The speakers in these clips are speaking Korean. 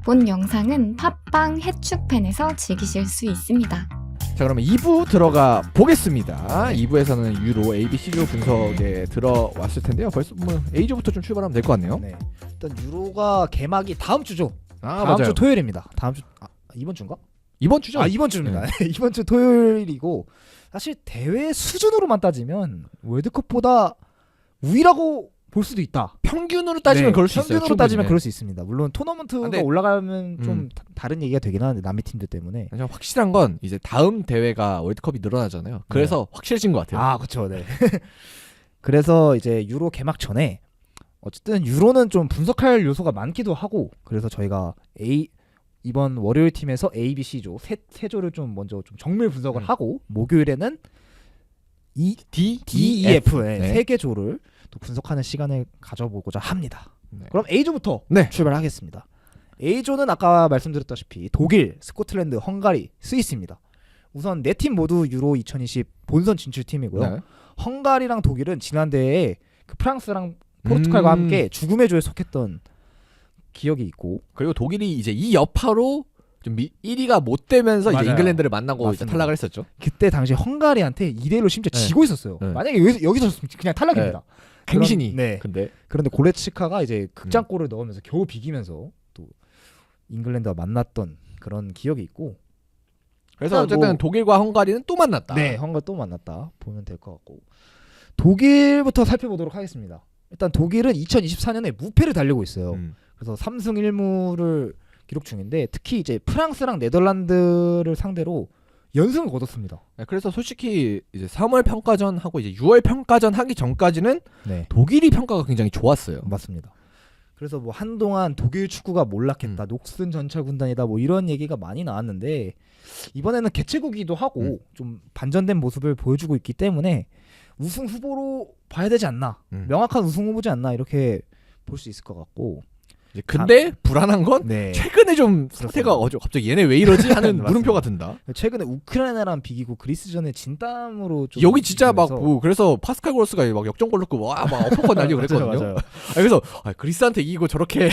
본 영상은 팟빵 해축팬에서 즐기실 수 있습니다. 자, 그러면 2부 들어가 보겠습니다. 2부에서는 유로 ABC조 분석에 들어왔을 텐데요. 벌써 뭐 A조부터 좀 출발하면 될 것 같네요. 네. 일단 유로가 개막이 다음 주죠. 다음 맞아요. 주 토요일입니다. 다음 주 이번 주인가? 이번 주죠? 이번 주입니다. 이번 주 토요일이고 사실 대회 수준으로만 따지면 월드컵보다 우위라고 볼 수도 있다. 평균으로 따지면 그럴 수 있어요. 평균으로 충분히. 따지면 그럴 수 있습니다. 물론 토너먼트가 근데 올라가면 좀 다른 얘기가 되긴 하는데 남미 팀들 때문에. 하지만 확실한 건 이제 다음 대회가 월드컵이 늘어나잖아요. 그래서 확실해진 것 같아요. 아, 그렇죠. 네. 그래서 이제 유로 개막 전에 어쨌든 유로는 좀 분석할 요소가 많기도 하고 그래서 저희가 이번 월요일 팀에서 A, B, C조 세 조를 좀 먼저 좀 정밀 분석을 하고 목요일에는 D, E, F의 네. 세 개 조를 또 분석하는 시간을 가져보고자 합니다. 네. 그럼 A조부터 네. 출발하겠습니다. A조는 아까 말씀드렸다시피 독일, 스코틀랜드, 헝가리, 스위스입니다. 우선 네 팀 모두 유로 2020 본선 진출팀이고요. 네. 헝가리랑 독일은 지난 대회에 그 프랑스랑 포르투갈과 함께 죽음의 조에 속했던 기억이 있고 그리고 독일이 이제 이 여파로 좀 1위가 못 되면서 이제 맞아요. 잉글랜드를 만나고 이제 맞습니다. 탈락을 했었죠. 그때 당시 헝가리한테 2대1로 심지어 네. 지고 있었어요. 네. 만약에 여기서 그냥 탈락입니다. 갱신이. 네. 근데 그런데 고레츠카가 이제 극장골을 넣으면서 겨우 비기면서 또 잉글랜드와 만났던 그런 기억이 있고 그래서 어쨌든 뭐, 독일과 헝가리는 또 만났다. 네, 헝가리 또 만났다 보면 될 것 같고 독일부터 살펴보도록 하겠습니다. 일단 독일은 2024년에 무패를 달리고 있어요. 그래서 3승 1무를 기록 중인데 특히 이제 프랑스랑 네덜란드를 상대로 연승을 거뒀습니다. 네, 그래서 솔직히 이제 3월 평가전 하고 이제 6월 평가전 하기 전까지는 네, 독일이 평가가 굉장히 좋았어요. 맞습니다. 그래서 뭐 한동안 독일 축구가 몰락했다, 녹슨 전차 군단이다, 뭐 이런 얘기가 많이 나왔는데 이번에는 개최국이기도 하고 좀 반전된 모습을 보여주고 있기 때문에 우승 후보로 봐야 되지 않나, 명확한 우승 후보지 않나 이렇게 볼 수 있을 것 같고. 이제 근데 불안한 건 네. 최근에 좀 상태가 갑자기 얘네 왜 이러지 하는 물음표가 든다. 최근에 우크라이나랑 비기고 그리스전에 진땀으로 좀 여기 진짜 막 이기면서 뭐 그래서 파스칼 그로스가 막 역전골 넣고 막 어퍼컷 날리고 그랬거든요. 맞아요. 그래서 그리스한테 이기고 저렇게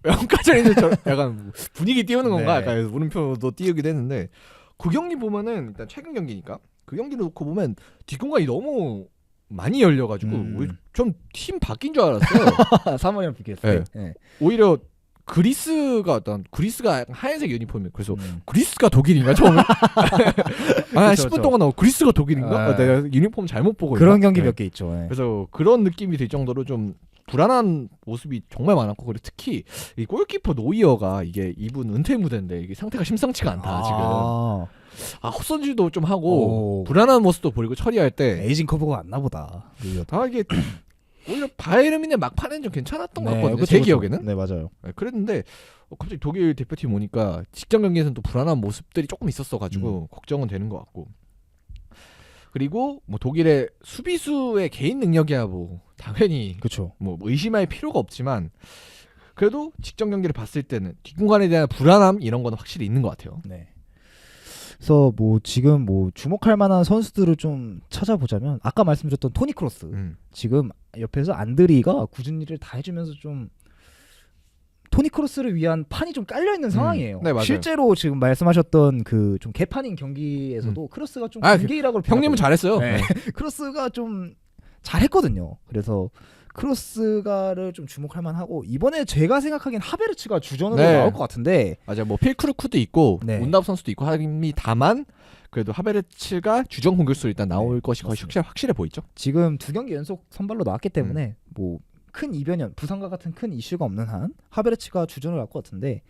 명가전에서 약간 분위기 띄우는 건가? 네. 약간 물음표도 띄우기도 했는데 그 경기 보면은 일단 최근 경기니까 그 경기를 놓고 보면 뒷공간이 너무 많이 열려가지고 좀 팀 바뀐 줄 알았어요. 3월이랑 비교했을 때. 네. 오히려 그리스가 약간 하얀색 유니폼이 그래서 그리스가 독일인가 처음에 한 10분 동안 나오고 그리스가 독일인가? 내가 유니폼 잘못 보고 그런 있나? 경기 네. 몇 개 있죠. 네. 그래서 그런 느낌이 들 정도로 좀 불안한 모습이 정말 많았고 그리고 특히 이 골키퍼 노이어가 이게 이분 은퇴 무대인데 이게 상태가 심상치가 않다 지금. 헛선질도 좀 하고 불안한 모습도 보이고 처리할 때 에이징 커브가 왔나 보다. 이게 오히려 바이에른의 막판엔 좀 괜찮았던 것 같거든요. 그쵸, 제 그쵸. 기억에는. 네, 맞아요. 네, 그랬는데 갑자기 독일 대표팀 오니까 직전 경기에서는 또 불안한 모습들이 조금 있었어가지고 걱정은 되는 것 같고. 그리고 뭐 독일의 수비수의 개인 능력이야 뭐 당연히 그렇죠. 뭐 의심할 필요가 없지만 그래도 직전 경기를 봤을 때는 뒷공간에 대한 불안함 이런 건 확실히 있는 것 같아요. 네. 그래서 뭐 지금 뭐 주목할 만한 선수들을 좀 찾아보자면 아까 말씀드렸던 토니 크로스 지금 옆에서 안드리가 굳은 일을 다 해주면서 좀 토니 크로스를 위한 판이 좀 깔려 있는 상황이에요. 네, 맞아요. 실제로 지금 말씀하셨던 그 좀 개판인 경기에서도 크로스가 좀 경기일학을 형님은 잘했어요. 네. 크로스가 좀 잘했거든요. 그래서 크로스가를 좀 주목할 만하고 이번에 제가 생각하기엔 하베르츠가 주전으로 나올 것 같은데 맞아요. 뭐 필크루크도 있고 네. 온다프 선수도 있고 합니다만 그래도 하베르츠가 주전 공격수로 일단 나올 것이 거의 확실해 보이죠. 지금 2경기 연속 선발로 나왔기 때문에 뭐 큰 이변이 부상과 같은 큰 이슈가 없는 한 하베르츠가 주전으로 나올 것 같은데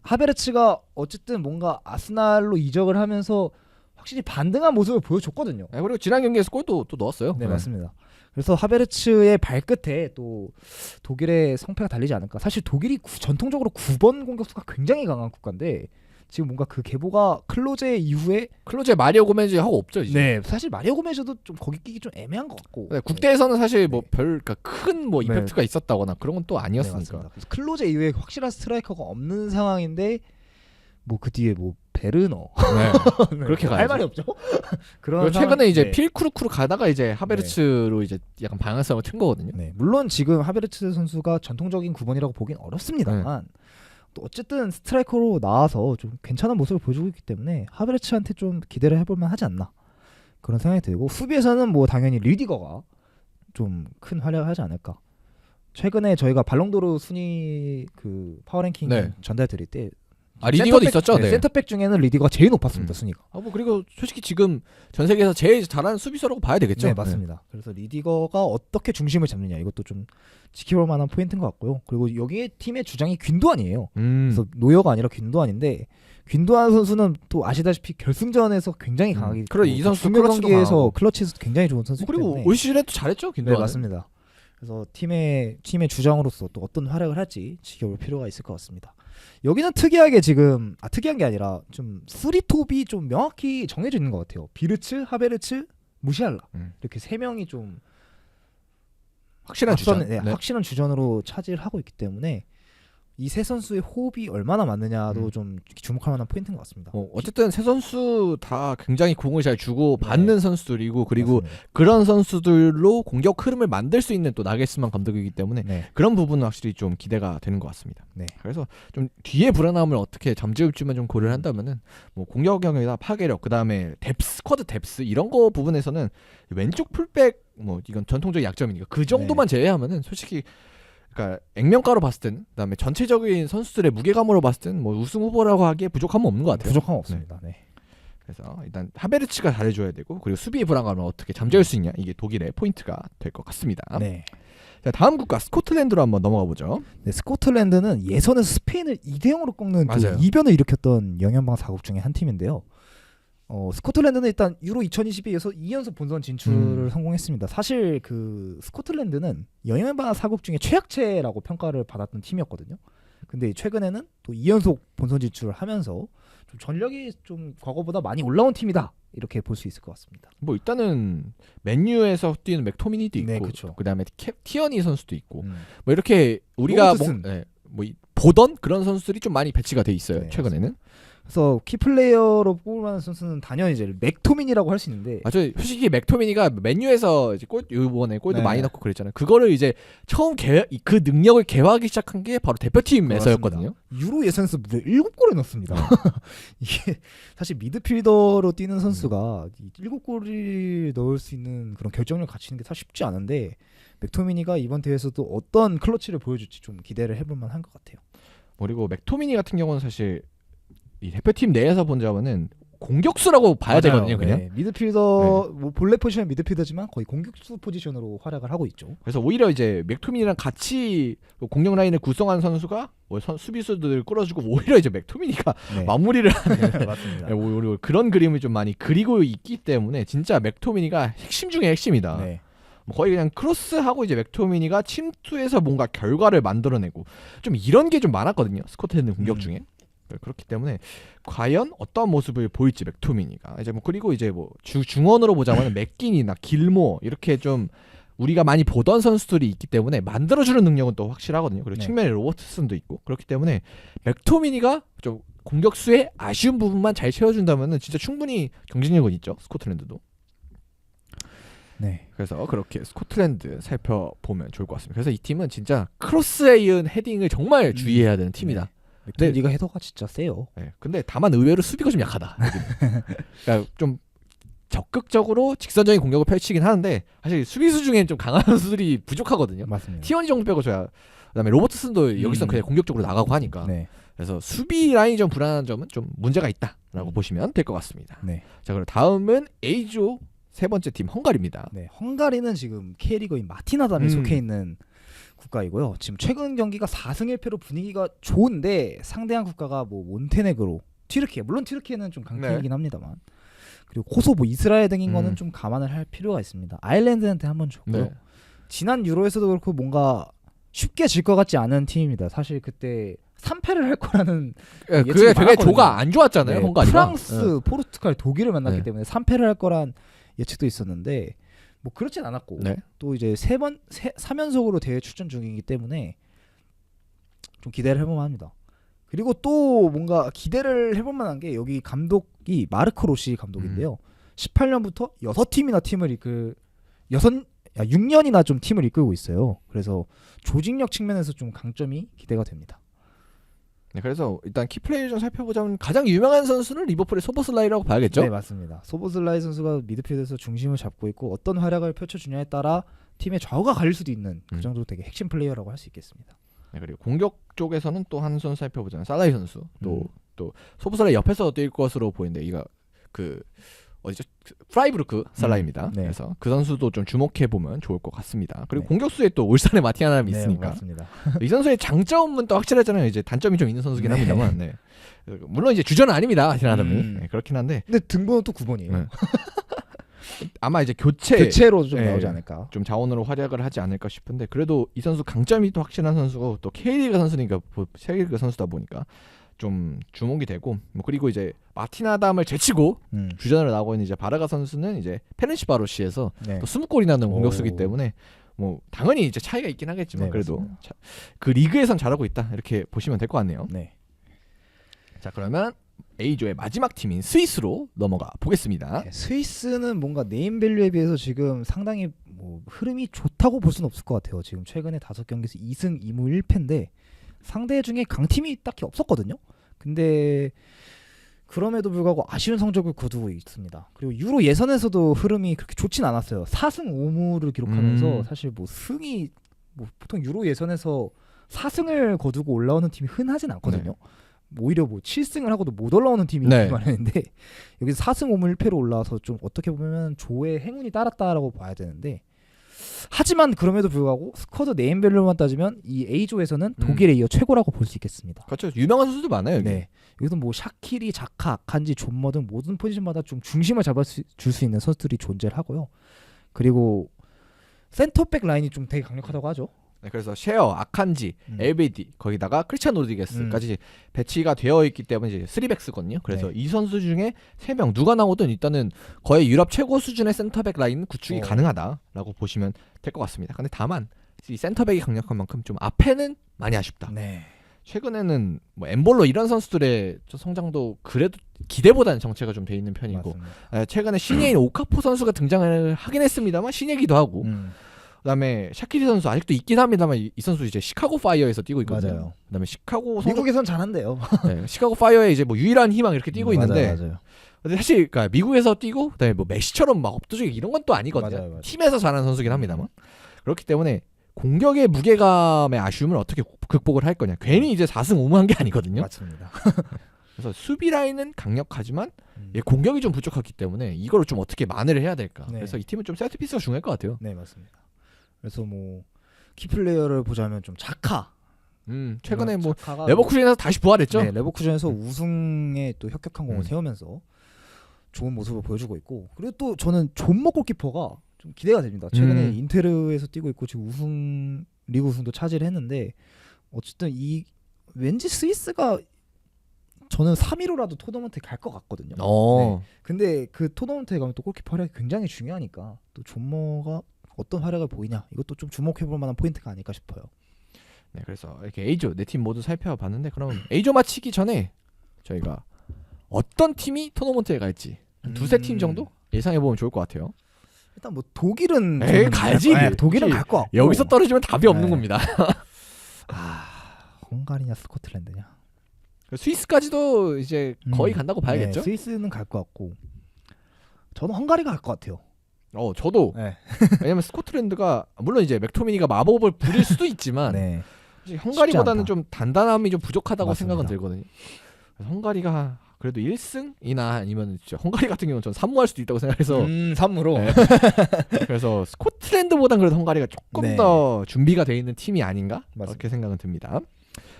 하베르츠가 어쨌든 뭔가 아스날로 이적을 하면서 확실히 반등한 모습을 보여줬거든요. 네, 그리고 지난 경기에서 골도 또 넣었어요. 네, 맞습니다. 그래서 하베르츠의 발끝에 또 독일의 성패가 달리지 않을까. 사실 독일이 전통적으로 9번 공격수가 굉장히 강한 국가인데 지금 뭔가 그 계보가 클로제 이후에 클로제 마리오 고메즈 하고 없죠 이제. 네, 사실 마리오 고메즈도 좀 거기 끼기 좀 애매한 것 같고. 네, 국대에서는 사실 뭐 별 큰 뭐 임팩트가 있었다거나 그런 건 또 아니었으니까. 네, 그래서 클로제 이후에 확실한 스트라이커가 없는 상황인데 뭐 그 뒤에 뭐 베르너 네. 그렇게 가야죠. 할 말이 없죠. 그런 최근에 이제 네. 필크루크로 가다가 이제 하베르츠로 이제 약간 방향성을 튼 거거든요. 네, 물론 지금 하베르츠 선수가 전통적인 9번이라고 보긴 어렵습니다만 또 어쨌든 스트라이커로 나와서 좀 괜찮은 모습을 보여주고 있기 때문에 하베르츠한테 좀 기대를 해볼만 하지 않나 그런 생각이 들고 수비에서는 뭐 당연히 리디거가 좀 큰 활약을 하지 않을까. 최근에 저희가 발롱도르 순위 그 파워랭킹 네. 전달 드릴 때 리디거도 있었죠. 네. 센터백 중에는 리디거가 제일 높았습니다. 순위가. 뭐 그리고 솔직히 지금 전 세계에서 제일 잘하는 수비수라고 봐야 되겠죠. 네, 맞습니다. 그래서 리디거가 어떻게 중심을 잡느냐 이것도 좀 지켜볼 만한 포인트인 것 같고요. 그리고 여기 팀의 주장이 균도안이에요. 그래서 노여가 아니라 균도안인데 균도안 선수는 또 아시다시피 결승전에서 굉장히 강하게 그래, 이 선수 중요 클러치도 경기에서 강하고. 클러치에서 굉장히 좋은 선수이기 그리고 때문에 올 시즌에 또 잘했죠. 네, 김도환. 맞습니다. 그래서 팀의 주장으로서 또 어떤 활약을 할지 지켜볼 필요가 있을 것 같습니다. 여기는 특이하게 지금 특이한 게 아니라 좀 쓰리톱이 좀 명확히 정해져 있는 것 같아요. 비르츠, 하베르츠, 무시알라 이렇게 세 명이 좀 확실한 주전. 네, 확실한 주전으로 차지를 하고 있기 때문에 이 세 선수의 호흡이 얼마나 맞느냐도 좀 주목할 만한 포인트인 것 같습니다. 어쨌든 세 선수 다 굉장히 공을 잘 주고 네. 받는 선수들이고 그리고 맞습니다. 그런 그런 선수들로 공격 흐름을 만들 수 있는 또 나겔스만 감독이기 때문에 네. 그런 부분은 확실히 좀 기대가 되는 것 같습니다. 네. 그래서 좀 뒤에 불안함을 어떻게 잠재울지만 좀 고려를 한다면은 뭐 공격 경험이나 파괴력 그다음에 스쿼드 뎁스 이런 거 부분에서는 왼쪽 풀백 뭐 이건 전통적인 약점이니까 그 정도만 제외하면은 솔직히 그러니까 액면가로 봤을 때는 그다음에 전체적인 선수들의 무게감으로 봤을 때는 뭐 우승 후보라고 하기에 부족함은 없는 것 같아요. 부족함 없습니다. 네. 그래서 일단 하베르츠가 잘해줘야 되고 그리고 수비의 불안감을 어떻게 잠재울 수 있냐 이게 독일의 포인트가 될 것 같습니다. 네. 자, 다음 국가 스코틀랜드로 한번 넘어가 보죠. 네, 스코틀랜드는 예선에서 스페인을 2대0으로 꺾는 그 맞아요. 이변을 일으켰던 영연방 4국 중에 한 팀인데요. 스코틀랜드는 일단 유로 2022에서 2연속 본선 진출을 성공했습니다. 사실 그 스코틀랜드는 영연방 4국 중에 최약체라고 평가를 받았던 팀이었거든요. 근데 최근에는 또 2연속 본선 진출을 하면서 좀 전력이 좀 과거보다 많이 올라온 팀이다. 이렇게 볼 수 있을 것 같습니다. 뭐 일단은 맨유에서 뛰는 맥토미니도 있고 네, 그쵸. 그다음에 티어니 선수도 있고 뭐 이렇게 우리가 로버트슨. 보던 그런 선수들이 좀 많이 배치가 돼 있어요. 네, 최근에는. 그래서 키플레이어로 뽑을 만한 선수는 단연히 이제 맥토민이라고 할 수 있는데 솔직히 맥토미니가 맨유에서 이제 이번에 골도 네. 많이 넣고 그랬잖아요. 그거를 이제 처음 그 능력을 개화하기 시작한 게 바로 대표팀에서였거든요. 유로 예선에서 무려 7골을 넣었습니다. 이게 사실 미드필더로 뛰는 선수가 7골을 넣을 수 있는 그런 결정력을 갖추는 게 사실 쉽지 않은데 맥토미니가 이번 대회에서도 어떤 클러치를 보여줄지 좀 기대를 해볼 만한 것 같아요. 그리고 맥토미니 같은 경우는 사실 이 대표팀 내에서 본다면은 공격수라고 봐야 되거든요, 그냥. 네, 미드필더 뭐 본래 포지션 미드필더지만 거의 공격수 포지션으로 활약을 하고 있죠. 그래서 오히려 이제 맥토미니랑 같이 공격 라인을 구성한 선수가 뭐 수비수들을 끌어주고 오히려 이제 맥토미니가 네. 마무리를 하는 맞습니다. 오히려 그런 그림을 좀 많이 그리고 있기 때문에 진짜 맥토미니가 핵심 중에 핵심이다. 네. 뭐 거의 그냥 크로스하고 이제 맥토미니가 침투해서 뭔가 결과를 만들어내고 좀 이런 게 좀 많았거든요. 스코틀랜드 공격 중에. 그렇기 때문에 과연 어떤 모습을 보일지 맥토미니가 이제 뭐 그리고 이제 뭐 중원으로 보자면 맥긴이나 길모 이렇게 좀 우리가 많이 보던 선수들이 있기 때문에 만들어주는 능력은 또 확실하거든요. 그리고 네. 측면에 로버트슨도 있고 그렇기 때문에 맥토미니가 좀 공격수의 아쉬운 부분만 잘 채워준다면은 진짜 충분히 경쟁력은 있죠. 스코틀랜드도. 네. 그래서 그렇게 스코틀랜드 살펴보면 좋을 것 같습니다. 그래서 이 팀은 진짜 크로스에 이은 헤딩을 정말 주의해야 되는 팀이다. 맥토미니가 헤더가 진짜 세요. 네, 근데 다만 의외로 수비가 좀 약하다. 그러니까 좀 적극적으로 직선적인 공격을 펼치긴 하는데 사실 수비수 중에 좀 강한 선수들이 부족하거든요. 맞습니다. 티원이 정도 빼고 줘야. 그다음에 로버트슨도 여기서 그냥 공격적으로 나가고 하니까. 네. 그래서 수비 라인이 좀 불안한 점은 좀 문제가 있다라고 보시면 될 것 같습니다. 네. 자, 그럼 다음은 A조 세 번째 팀 헝가리입니다. 네. 헝가리는 지금 K리거인 마티나담에 속해 있는 국가이고요. 지금 최근 경기가 4승 1패로 분위기가 좋은데 상대한 국가가 뭐 몬테네그로, 튀르키예, 물론 튀르키예는 좀 강팀이긴 합니다만 그리고 코소보, 이스라엘 등인 거는 좀 감안을 할 필요가 있습니다. 아일랜드한테 한번 줬고요. 네. 지난 유로에서도 그렇고 뭔가 쉽게 질 것 같지 않은 팀입니다. 사실 그때 3패를 할 거라는 그게 예측이 되게 많았거든요. 조가 안 좋았잖아요. 네, 헝가리가. 프랑스, 포르투갈, 독일을 만났기 네. 때문에 3패를 할 거란 예측도 있었는데 뭐 그렇진 않았고 네. 또 이제 3연속으로 대회 출전 중이기 때문에 좀 기대를 해볼만 합니다. 그리고 또 뭔가 기대를 해볼만 한 게 여기 감독이 마르코 로시 감독인데요. 18년부터 6팀이나 팀을 6년이나 좀 팀을 이끌고 있어요. 그래서 조직력 측면에서 좀 강점이 기대가 됩니다. 네, 그래서 일단 키플레이어 좀 살펴보자면 가장 유명한 선수는 리버풀의 소보슬라이라고 봐야겠죠. 네, 맞습니다. 소보슬라이 선수가 미드필드에서 중심을 잡고 있고 어떤 활약을 펼쳐주냐에 따라 팀의 좌우가 갈릴 수도 있는 그 정도로 되게 핵심 플레이어라고 할 수 있겠습니다. 네, 그리고 공격 쪽에서는 또 한 선수 살펴보자면 살라이 선수 또 소보슬라이 옆에서 뛸 것으로 보이는데 이가 그 어디죠? 프라이부르크 살라입니다. 네. 그래서 그 선수도 좀 주목해 보면 좋을 것 같습니다. 그리고 네. 공격수에 또 울산의 마티아남이 네, 있으니까 맞습니다. 이 선수의 장점은 또 확실하잖아요. 이제 단점이 좀 있는 선수긴 합니다만, 네. 물론 이제 주전은 아닙니다. 마티아남이 네, 그렇긴 한데 근데 등번호 또 9번이에요. 네. 아마 이제 교체로 좀 네. 나오지 않을까. 좀 자원으로 활약을 하지 않을까 싶은데 그래도 이 선수 강점이 또 확실한 선수고 또 K리그 선수니까 세계리그 선수다 보니까 좀 주목이 되고 뭐 그리고 이제 마티나담을 제치고 주전으로 나오고 있는 이제 바르가 선수는 이제 페렌시바로시에서 네. 또 20골이나 넣은 오. 공격수기 때문에 뭐 당연히 이제 차이가 있긴 하겠지만 네, 그래도 맞습니다. 그 리그에선 잘하고 있다 이렇게 보시면 될 것 같네요. 네. 자 그러면 A조의 마지막 팀인 스위스로 넘어가 보겠습니다. 네, 스위스는 뭔가 네임밸류에 비해서 지금 상당히 뭐 흐름이 좋다고 볼 수는 없을 것 같아요. 지금 최근에 5경기에서 2승 2무 1패인데 상대 중에 강팀이 딱히 없었거든요. 근데 그럼에도 불구하고 아쉬운 성적을 거두고 있습니다. 그리고 유로 예선에서도 흐름이 그렇게 좋진 않았어요. 4승 5무를 기록하면서 사실 뭐 승이 뭐 보통 유로 예선에서 4승을 거두고 올라오는 팀이 흔하진 않거든요. 오히려 뭐 7승을 하고도 못 올라오는 팀이 네. 많았는데 여기서 4승 5무 1패로 올라와서 좀 어떻게 보면 조의 행운이 따랐다라고 봐야 되는데 하지만 그럼에도 불구하고 스쿼드 네임밸류만 따지면 이 A조에서는 독일에 이어 최고라고 볼 수 있겠습니다. 그렇죠. 유명한 선수들 많아요. 여기. 네. 여기서 뭐 샤키리, 자카, 아칸지, 존머 등 모든 포지션마다 좀 중심을 잡아줄 수 있는 선수들이 존재를 하고요. 그리고 센터백 라인이 좀 되게 강력하다고 하죠. 네, 그래서 셰어, 아칸지, 엘베디 거기다가 크리스찬 로드리게스까지 배치가 되어 있기 때문에 이제 3백스거든요. 그래서 네. 이 선수 중에 3명 누가 나오든 일단은 거의 유럽 최고 수준의 센터백 라인 구축이 가능하다라고 보시면 될 것 같습니다. 근데 다만 이 센터백이 강력한 만큼 좀 앞에는 많이 아쉽다. 네. 최근에는 뭐 엠볼로 이런 선수들의 성장도 그래도 기대보다는 정체가 좀 돼 있는 편이고 최근에 신예인 오카포 선수가 등장을 하긴 했습니다만 신예기도 하고 그다음에 샤키리 선수 아직도 있긴 합니다만 이 선수 이제 시카고 파이어에서 뛰고 있거든요. 맞아요. 그다음에 시카고 미국에선 잘한대요. 네, 시카고 파이어의 이제 뭐 유일한 희망 이렇게 뛰고 있는데 맞아요. 근데 사실 그러니까 미국에서 뛰고 그다음에 뭐 메시처럼 막 압도적인 이런 건 또 아니거든요. 맞아요. 팀에서 잘하는 선수긴 합니다만 그렇기 때문에 공격의 무게감의 아쉬움을 어떻게 극복을 할 거냐. 괜히 이제 4승 5무한 게 아니거든요. 맞습니다. 그래서 수비 라인은 강력하지만 공격이 좀 부족하기 때문에 이걸 좀 어떻게 만회를 해야 될까. 네. 그래서 이 팀은 좀 세트 피스가 중요할 것 같아요. 네, 맞습니다. 그래서 뭐 키플레이어를 보자면 좀 자카. 최근에 뭐 자카가 레버쿠젠에서 다시 부활했죠. 네, 레버쿠젠에서 우승에 또 혁혁한 공을 음. 세우면서 좋은 모습을 보여주고 있고 그리고 또 저는 존머 골키퍼가 좀 기대가 됩니다. 최근에 인테르에서 뛰고 있고 지금 리그 우승도 차지를 했는데 어쨌든 이 왠지 스위스가 저는 3위로라도 토너먼트에 갈 것 같거든요. 네. 근데 그 토너먼트에 가면 또 골키퍼 활약이 굉장히 중요하니까 또 존머가 어떤 활약을 보이냐 이것도 좀 주목해볼 만한 포인트가 아닐까 싶어요. 네, 그래서 이렇게 A조 네 팀 모두 살펴봤는데 그럼 A조 마치기 전에 저희가 어떤 팀이 토너먼트에 갈지 한 두세 팀 정도 예상해 보면 좋을 것 같아요. 일단 뭐 독일은 에이, 가야지. 독일은 갈 것 같고 여기서 떨어지면 답이 없는 네. 겁니다. 헝가리냐 스코틀랜드냐. 스위스까지도 이제 거의 간다고 봐야겠죠. 네, 스위스는 갈 것 같고 저는 헝가리가 갈 것 같아요. 저도 네. 왜냐면 스코틀랜드가 물론 이제 맥토미니가 마법을 부릴 수도 있지만 네. 사실 헝가리보다는 않다. 좀 단단함이 좀 부족하다고 맞습니다. 생각은 들거든요. 그래서 헝가리가 그래도 1승이나 아니면 진짜 헝가리 같은 경우는 전 3무할 수도 있다고 생각해서 3무로. 네. 그래서 스코틀랜드보단 그래도 헝가리가 조금 네. 더 준비가 돼 있는 팀이 아닌가 맞습니다. 그렇게 생각은 듭니다.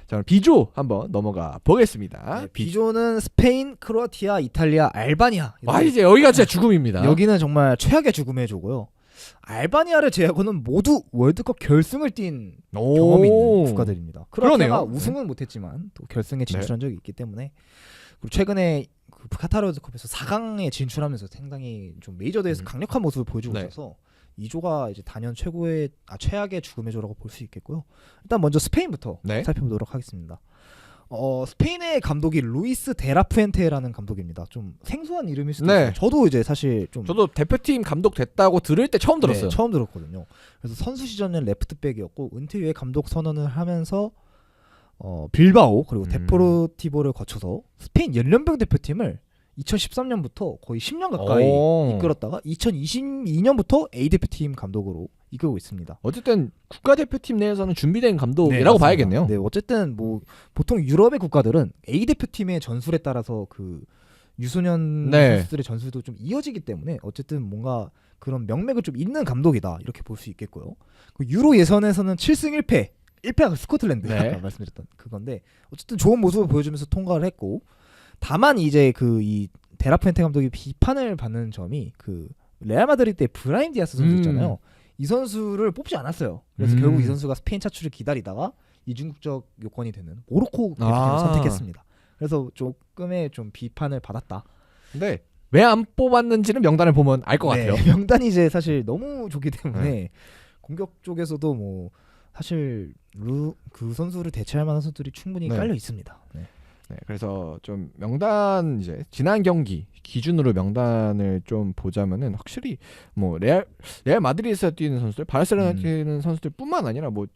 자, 그럼 B조 한번 넘어가 보겠습니다. 네, B조는 스페인, 크로아티아, 이탈리아, 알바니아. 이제 여기가 진짜 죽음입니다. 여기는 정말 최악의 죽음의 조고요. 알바니아를 제외하고는 모두 월드컵 결승을 뛴 경험이 있는 국가들입니다. 크로아티아가 그러네요. 우승은 못했지만 또 결승에 진출한 적이 있기 때문에 그리고 최근에 그 카타르 월드컵에서 4강에 진출하면서 상당히 좀 메이저 대회에서 강력한 모습을 보여주고 네. 있어서 이 조가 이제 단연 최악의 죽음의 조라고 볼 수 있겠고요. 일단 먼저 스페인부터 네. 살펴보도록 하겠습니다. 스페인의 감독이 루이스 데라푸엔테라는 감독입니다. 좀 생소한 이름일 수도 네. 있어요. 저도 이제 사실 좀 저도 대표팀 감독 됐다고 들을 때 처음 들었어요. 네, 처음 들었거든요. 그래서 선수 시절은 레프트백이었고 은퇴 후에 감독 선언을 하면서 빌바오 그리고 음. 데포르티보를 거쳐서 스페인 연령병 대표팀을 2013년부터 거의 10년 가까이 오. 이끌었다가 2022년부터 A 대표팀 감독으로 이끌고 있습니다. 어쨌든 국가대표팀 내에서는 준비된 감독이라고 네, 맞습니다. 봐야겠네요. 네, 어쨌든 뭐 보통 유럽의 국가들은 A 대표팀의 전술에 따라서 그 유소년 네. 선수들의 전술도 좀 이어지기 때문에 어쨌든 뭔가 그런 명맥을 좀 있는 감독이다 이렇게 볼 수 있겠고요. 그 유로 예선에서는 7승 1패, 1패가 스코틀랜드 네. 아까 말씀드렸던 그건데 어쨌든 좋은 모습을 보여주면서 통과를 했고 다만 이제 그 이 데라푸엔테 감독이 비판을 받는 점이 그 레알 마드리드 때 브라임 디아스 선수 있잖아요. 이 선수를 뽑지 않았어요. 그래서 결국 이 선수가 스페인 차출을 기다리다가 이중국적 요건이 되는 모로코 대표팀을 선택했습니다. 그래서 조금의 좀 비판을 받았다. 근데 왜 안 뽑았는지는 명단을 보면 알 것 같아요. 명단이 이제 사실 너무 좋기 때문에 공격 쪽에서도 뭐 사실 그 선수를 대체할 만한 선수들이 충분히 네. 깔려 있습니다. 네. 네, 그래서 좀 명단 이제 지난 경기 기준으로 명단을 좀 보자면은 확실히 뭐 레알 마드리드에서 뛰는 선수들, 바르셀로나 뛰는 선수들뿐만 아니라 뭐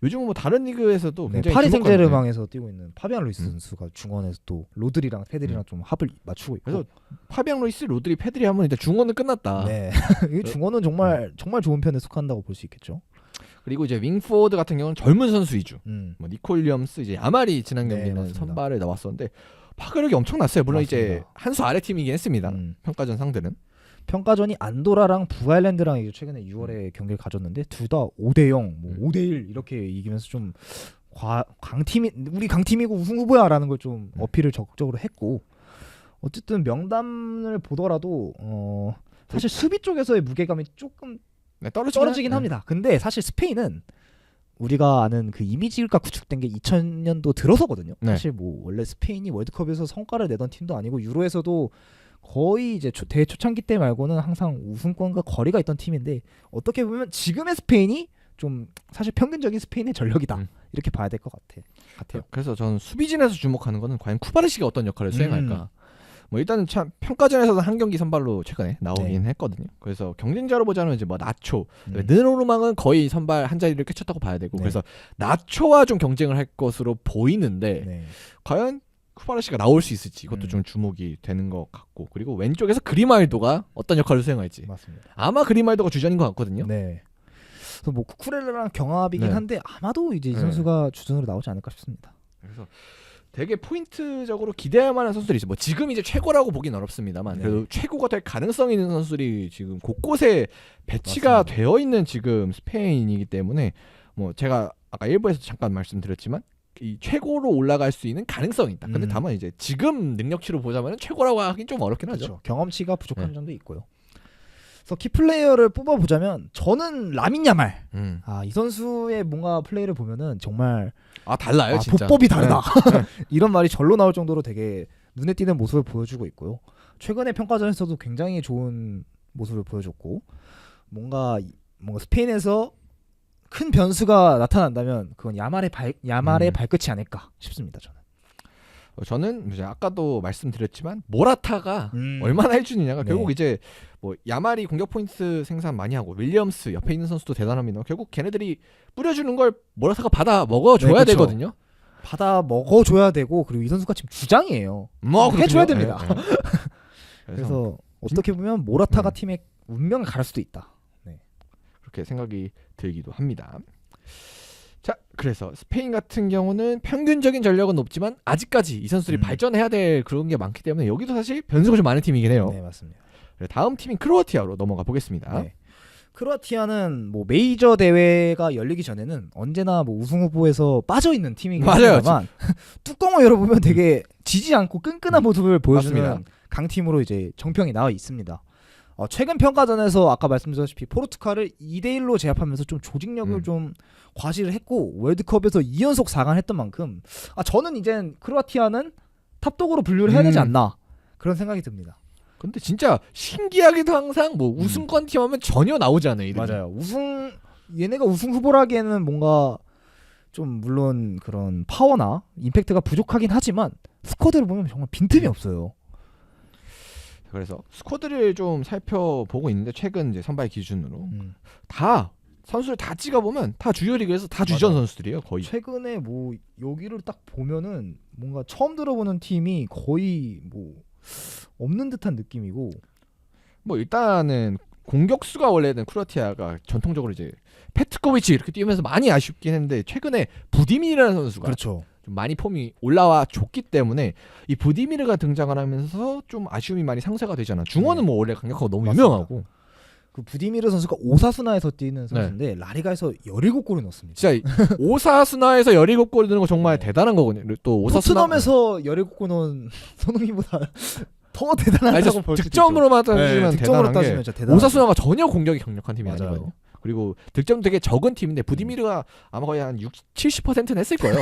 요즘은 뭐 다른 리그에서도 네, 굉장히 파리 주목받는- 생제르맹에서 뛰고 있는 파비안 루이스 선수가 중원에서 또 로드리랑 페드리랑 좀 합을 맞추고 있고. 그래서 파비앙 루이스, 로드리, 페드리 하면 일단 중원은 끝났다. 네. 이 중원은 정말 좋은 편에 속한다고 볼 수 있겠죠. 그리고 이제 윙포워드 같은 경우는 젊은 선수 위주. 음. 뭐 니콜 윌리엄스, 이제 야말이 지난 네, 경기는 맞습니다. 선발에 나왔었는데 파괴력이 엄청났어요. 물론 이제 맞습니다. 한 수 아래 팀이긴 했습니다. 음. 평가전 상대는. 평가전이 안도라랑 북아일랜드랑 이제 최근에 6월에 경기를 가졌는데 둘 다 5대0, 뭐 5대1 이렇게 이기면서 좀 우리 강팀이고 우승 후보야라는 걸 좀 어필을 적극적으로 했고 어쨌든 명단을 보더라도 사실 수비 쪽에서의 무게감이 조금 네, 떨어지긴 합니다. 근데 사실 스페인은 우리가 아는 그 이미지가 구축된 게 2000년도 들어서거든요. 네. 사실 뭐 원래 스페인이 월드컵에서 성과를 내던 팀도 아니고 유로에서도 거의 이제 대초창기 때 말고는 항상 우승권과 거리가 있던 팀인데 어떻게 보면 지금의 스페인이 좀 사실 평균적인 스페인의 전력이다 이렇게 봐야 될 것 같아요. 그래서 저는 수비진에서 주목하는 거는 과연 쿠바르시가 어떤 역할을 수행할까. 뭐 일단은 참 평가전에서는 한 경기 선발로 최근에 나오긴 했거든요. 그래서 경쟁자로 보자면 이제 뭐 나초, 느노르망은 거의 선발 한 자리를 꿰쳤다고 봐야 되고, 네. 그래서 나초와 좀 경쟁을 할 것으로 보이는데 네. 과연 쿠바르시가 나올 수 있을지 이것도 좀 주목이 되는 것 같고, 그리고 왼쪽에서 그리말도가 어떤 역할을 수행할지 맞습니다. 아마 그리말도가 주전인 것 같거든요. 네. 그래서 뭐 쿠쿠렐라랑 경합이긴 네. 한데 아마도 이제 이 네. 선수가 주전으로 나오지 않을까 싶습니다. 그래서 되게 포인트적으로 기대할 만한 선수들이 있어요. 뭐 지금 이제 최고라고 보긴 어렵습니다만 네. 그래도 최고가 될 가능성이 있는 선수들이 지금 곳곳에 배치가 맞습니다. 되어 있는 지금 스페인이기 때문에 뭐 제가 아까 일부에서 잠깐 말씀드렸지만 이 최고로 올라갈 수 있는 가능성이 있다. 근데 다만 이제 지금 능력치로 보자면 최고라고 하긴 좀 어렵긴 하죠. 그렇죠. 경험치가 부족한 네. 점도 있고요. 그래서 키플레이어를 뽑아보자면 저는 라민 야말. 이 선수의 뭔가 플레이를 보면은 정말 달라요 진짜. 보법이 다르다. 네. 이런 말이 절로 나올 정도로 되게 눈에 띄는 모습을 보여주고 있고요. 최근에 평가전에서도 굉장히 좋은 모습을 보여줬고 뭔가 스페인에서 큰 변수가 나타난다면 그건 야말의 발끝이 아닐까 싶습니다. 저는 이제 아까도 말씀드렸지만 모라타가 얼마나 해주느냐가 네. 결국 이제 뭐 야말이 공격 포인트 생산 많이 하고 윌리엄스 옆에 있는 선수도 대단합니다. 결국 걔네들이 뿌려주는 걸 모라타가 받아 먹어줘야 네, 그쵸. 되거든요. 받아 먹어줘야 되고 그리고 이 선수가 지금 주장이에요. 해줘야 됩니다. 네, 네. 그래서 어떻게 보면 모라타가 팀의 운명을 가를 수도 있다. 그렇게 생각이 들기도 합니다. 자, 그래서 스페인 같은 경우는 평균적인 전력은 높지만 아직까지 이 선수들이 발전해야 될 그런 게 많기 때문에 여기도 사실 변수가 좀 많은 팀이긴 해요. 네, 맞습니다. 다음 팀인 크로아티아로 넘어가 보겠습니다. 네. 크로아티아는 뭐 메이저 대회가 열리기 전에는 언제나 뭐 우승 후보에서 빠져 있는 팀이긴 맞아요. 합니다만 뚜껑을 열어보면 되게 지지 않고 끈끈한 모습을 보여주는 맞습니다. 강팀으로 이제 정평이 나와 있습니다. 최근 평가전에서 아까 말씀드렸다시피 포르투갈을 2대1로 제압하면서 좀 조직력을 좀 과시를 했고 월드컵에서 2연속 4강 했던 만큼 저는 이젠 크로아티아는 탑독으로 분류를 해야 되지 않나 그런 생각이 듭니다. 근데 진짜 신기하게도 항상 뭐 우승권 팀 하면 전혀 나오지 않아요. 이름이. 맞아요. 얘네가 우승 후보라기에는 뭔가 좀 물론 그런 파워나 임팩트가 부족하긴 하지만 스쿼드를 보면 정말 빈틈이 없어요. 그래서 스쿼드를 좀 살펴보고 있는데 최근 이제 선발 기준으로 다 선수를 다 찍어보면 다 주요 리그에서 다 주전 맞아요. 선수들이에요 거의. 최근에 뭐 여기를 딱 보면은 뭔가 처음 들어보는 팀이 거의 뭐 없는 듯한 느낌이고. 뭐 일단은 공격수가 원래는 크로아티아가 전통적으로 이제 페트코비치 이렇게 뛰면서 많이 아쉽긴 했는데 최근에 부디미르라는 선수가 그렇죠. 좀 많이 폼이 올라와 줬기 때문에 이 부디미르가 등장을 하면서 좀 아쉬움이 많이 상쇄가 되잖아. 중원은 뭐 원래 강력하고 너무 맞습니다. 유명하고 그 부디미르 선수가 오사수나에서 뛰는 선수인데 라리가에서 17골을 넣었습니다. 진짜 오사수나에서 17골 넣는 거 정말 네. 대단한 거거든요. 그리고 또 오사수나 토트넘에서 17골 넣은 손흥민보다 더 대단하다고 볼 수 있죠. 득점으로만 따지면 득점으로 대단한 따지면 게 진짜 대단하죠. 오사수나가 전혀 공격이 강력한 팀이 맞아요. 아니거든요. 그리고 득점 되게 적은 팀인데 부디미르가 아마 거의 한 70%는 했을 거예요.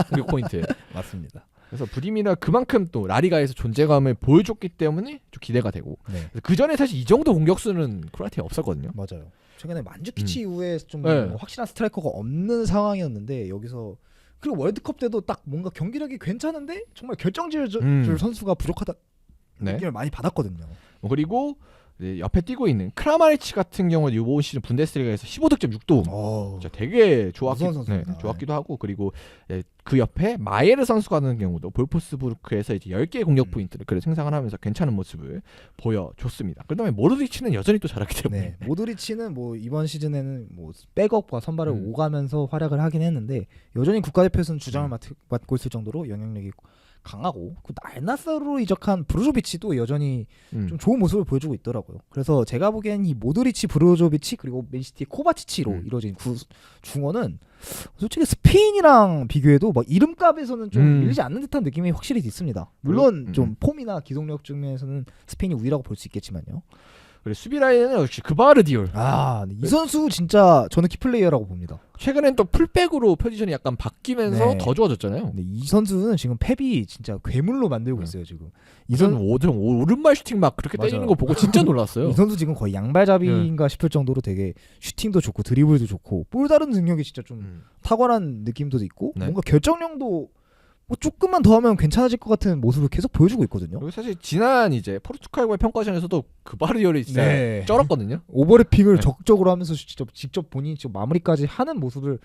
공격 포인트. 맞습니다. 그래서 부디미르가 그만큼 또 라리가에서 존재감을 보여줬기 때문에 좀 기대가 되고 네. 그 전에 사실 이 정도 공격수는 크로아티아 없었거든요. 맞아요. 최근에 만주키치 이후에 좀 네. 뭐 확실한 스트라이커가 없는 상황이었는데 여기서 그리고 월드컵 때도 딱 뭔가 경기력이 괜찮은데 정말 결정지을 줄 선수가 부족하다 네. 느낌을 많이 받았거든요. 그리고 이제 옆에 뛰고 있는 크라마리치 같은 경우는 이번 시즌 분데스리가에서 15득점 6도움. 진짜 되게 무서운 선수입니다. 좋았기도 하고 그리고 그 옆에 마예르 선수 같은 경우도 볼프스부르크에서 이제 10개의 공격 포인트를 그래 생산을 하면서 괜찮은 모습을 보여줬습니다. 그다음에 모드리치는 여전히 또 잘하기 때문에 네. 모드리치는 뭐 이번 시즌에는 뭐 백업과 선발을 음. 오가면서 활약을 하긴 했는데 여전히 국가대표에서는 주장을 맡고 있을 정도로 영향력이 강하고 그 알나스로 이적한 브로조비치도 여전히 좀 좋은 모습을 보여주고 있더라고요. 그래서 제가 보기엔 이 모드리치, 브로조비치 그리고 맨시티 코바치치로 이루어진 중원은 솔직히 스페인이랑 비교해도 막 이름값에서는 좀 밀리지 않는 듯한 느낌이 확실히 있습니다. 물론 좀 폼이나 기동력 측면에서는 스페인이 우위라고 볼 수 있겠지만요. 그리고 수비 라인은 역시 그바르디올. 이 선수 진짜 저는 키플레이어라고 봅니다. 최근엔 또 풀백으로 포지션이 약간 바뀌면서 네. 더 좋아졌잖아요. 근데 이 선수는 지금 펩이 진짜 괴물로 만들고 있어요 지금. 이선 오른발 슈팅 막 그렇게 맞아요. 때리는 거 보고 진짜 놀랐어요. 이 선수 지금 거의 양발잡이인가 싶을 정도로 되게 슈팅도 좋고 드리블도 좋고 볼 다른 능력이 진짜 좀 탁월한 느낌도 있고 네. 뭔가 결정력도 뭐 조금만 더 하면 괜찮아질 것 같은 모습을 계속 보여주고 있거든요. 그리고 사실 지난 이제 포르투갈과의 평가전에서도 그바르디올이 진짜 네. 쩔었거든요. 오버래핑을 네. 적극적으로 하면서 직접 본인이 직접 마무리까지 하는 모습을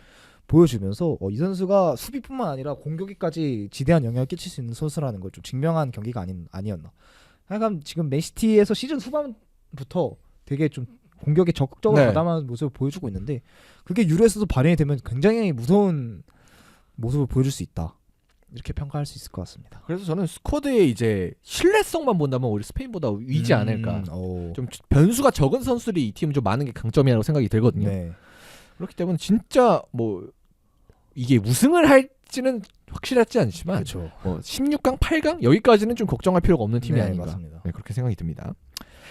보여주면서 이 선수가 수비뿐만 아니라 공격에까지 지대한 영향을 끼칠 수 있는 선수라는 걸 좀 증명한 경기가 아니었나. 약간 지금 맨시티에서 시즌 후반부터 되게 좀 공격에 적극적으로 네. 가담하는 모습을 보여주고 있는데 그게 유로에서도 발현이 되면 굉장히 무서운 모습을 보여줄 수 있다. 이렇게 평가할 수 있을 것 같습니다. 그래서 저는 스쿼드의 이제 신뢰성만 본다면 오히려 스페인보다 위지 않을까. 좀 변수가 적은 선수들이 이 팀은 좀 많은 게 강점이라고 생각이 들거든요. 네. 그렇기 때문에 진짜 뭐 이게 우승을 할지는 확실하지 않지만 그렇죠. 뭐 16강, 8강 여기까지는 좀 걱정할 필요가 없는 팀이 네, 아닌가. 맞습니다. 네, 그렇게 생각이 듭니다.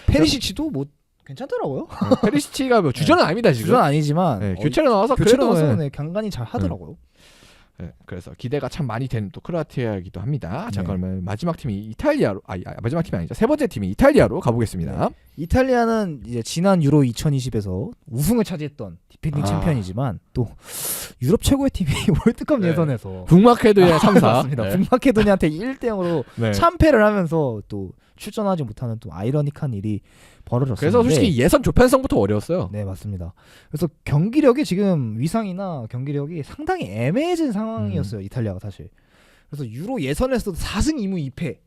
페리시치도 뭐 괜찮더라고요. 페리시치가 뭐 주전은 아닙니다 지금. 주전 아니지만 네, 교체로 나와서 교체로 그래도 나와서 간간히 잘 하더라고요. 네, 그래서 기대가 참 많이 되는 또 크로아티아이기도 합니다. 자 네. 그러면 마지막 팀이 이탈리아로 마지막 팀이 아니죠. 세 번째 팀이 이탈리아로 가보겠습니다. 이탈리아는 이제 지난 유로 2020에서 우승을 차지했던 디펜딩 챔피언이지만 또 유럽 최고의 팀이 월드컵 네. 예선에서 북마케도니아 3사. 맞습니다. 북마케도니아한테 1대0으로 네. 참패를 하면서 또 출전하지 못하는 또 아이러니한 일이 벌어졌습니다. 그래서 솔직히 예선 조편성부터 어려웠어요. 네 맞습니다. 그래서 경기력이 지금 위상이나 경기력이 상당히 애매해진 상황이었어요. 이탈리아가 사실. 그래서 유로 예선에서도 4승 2무 2패.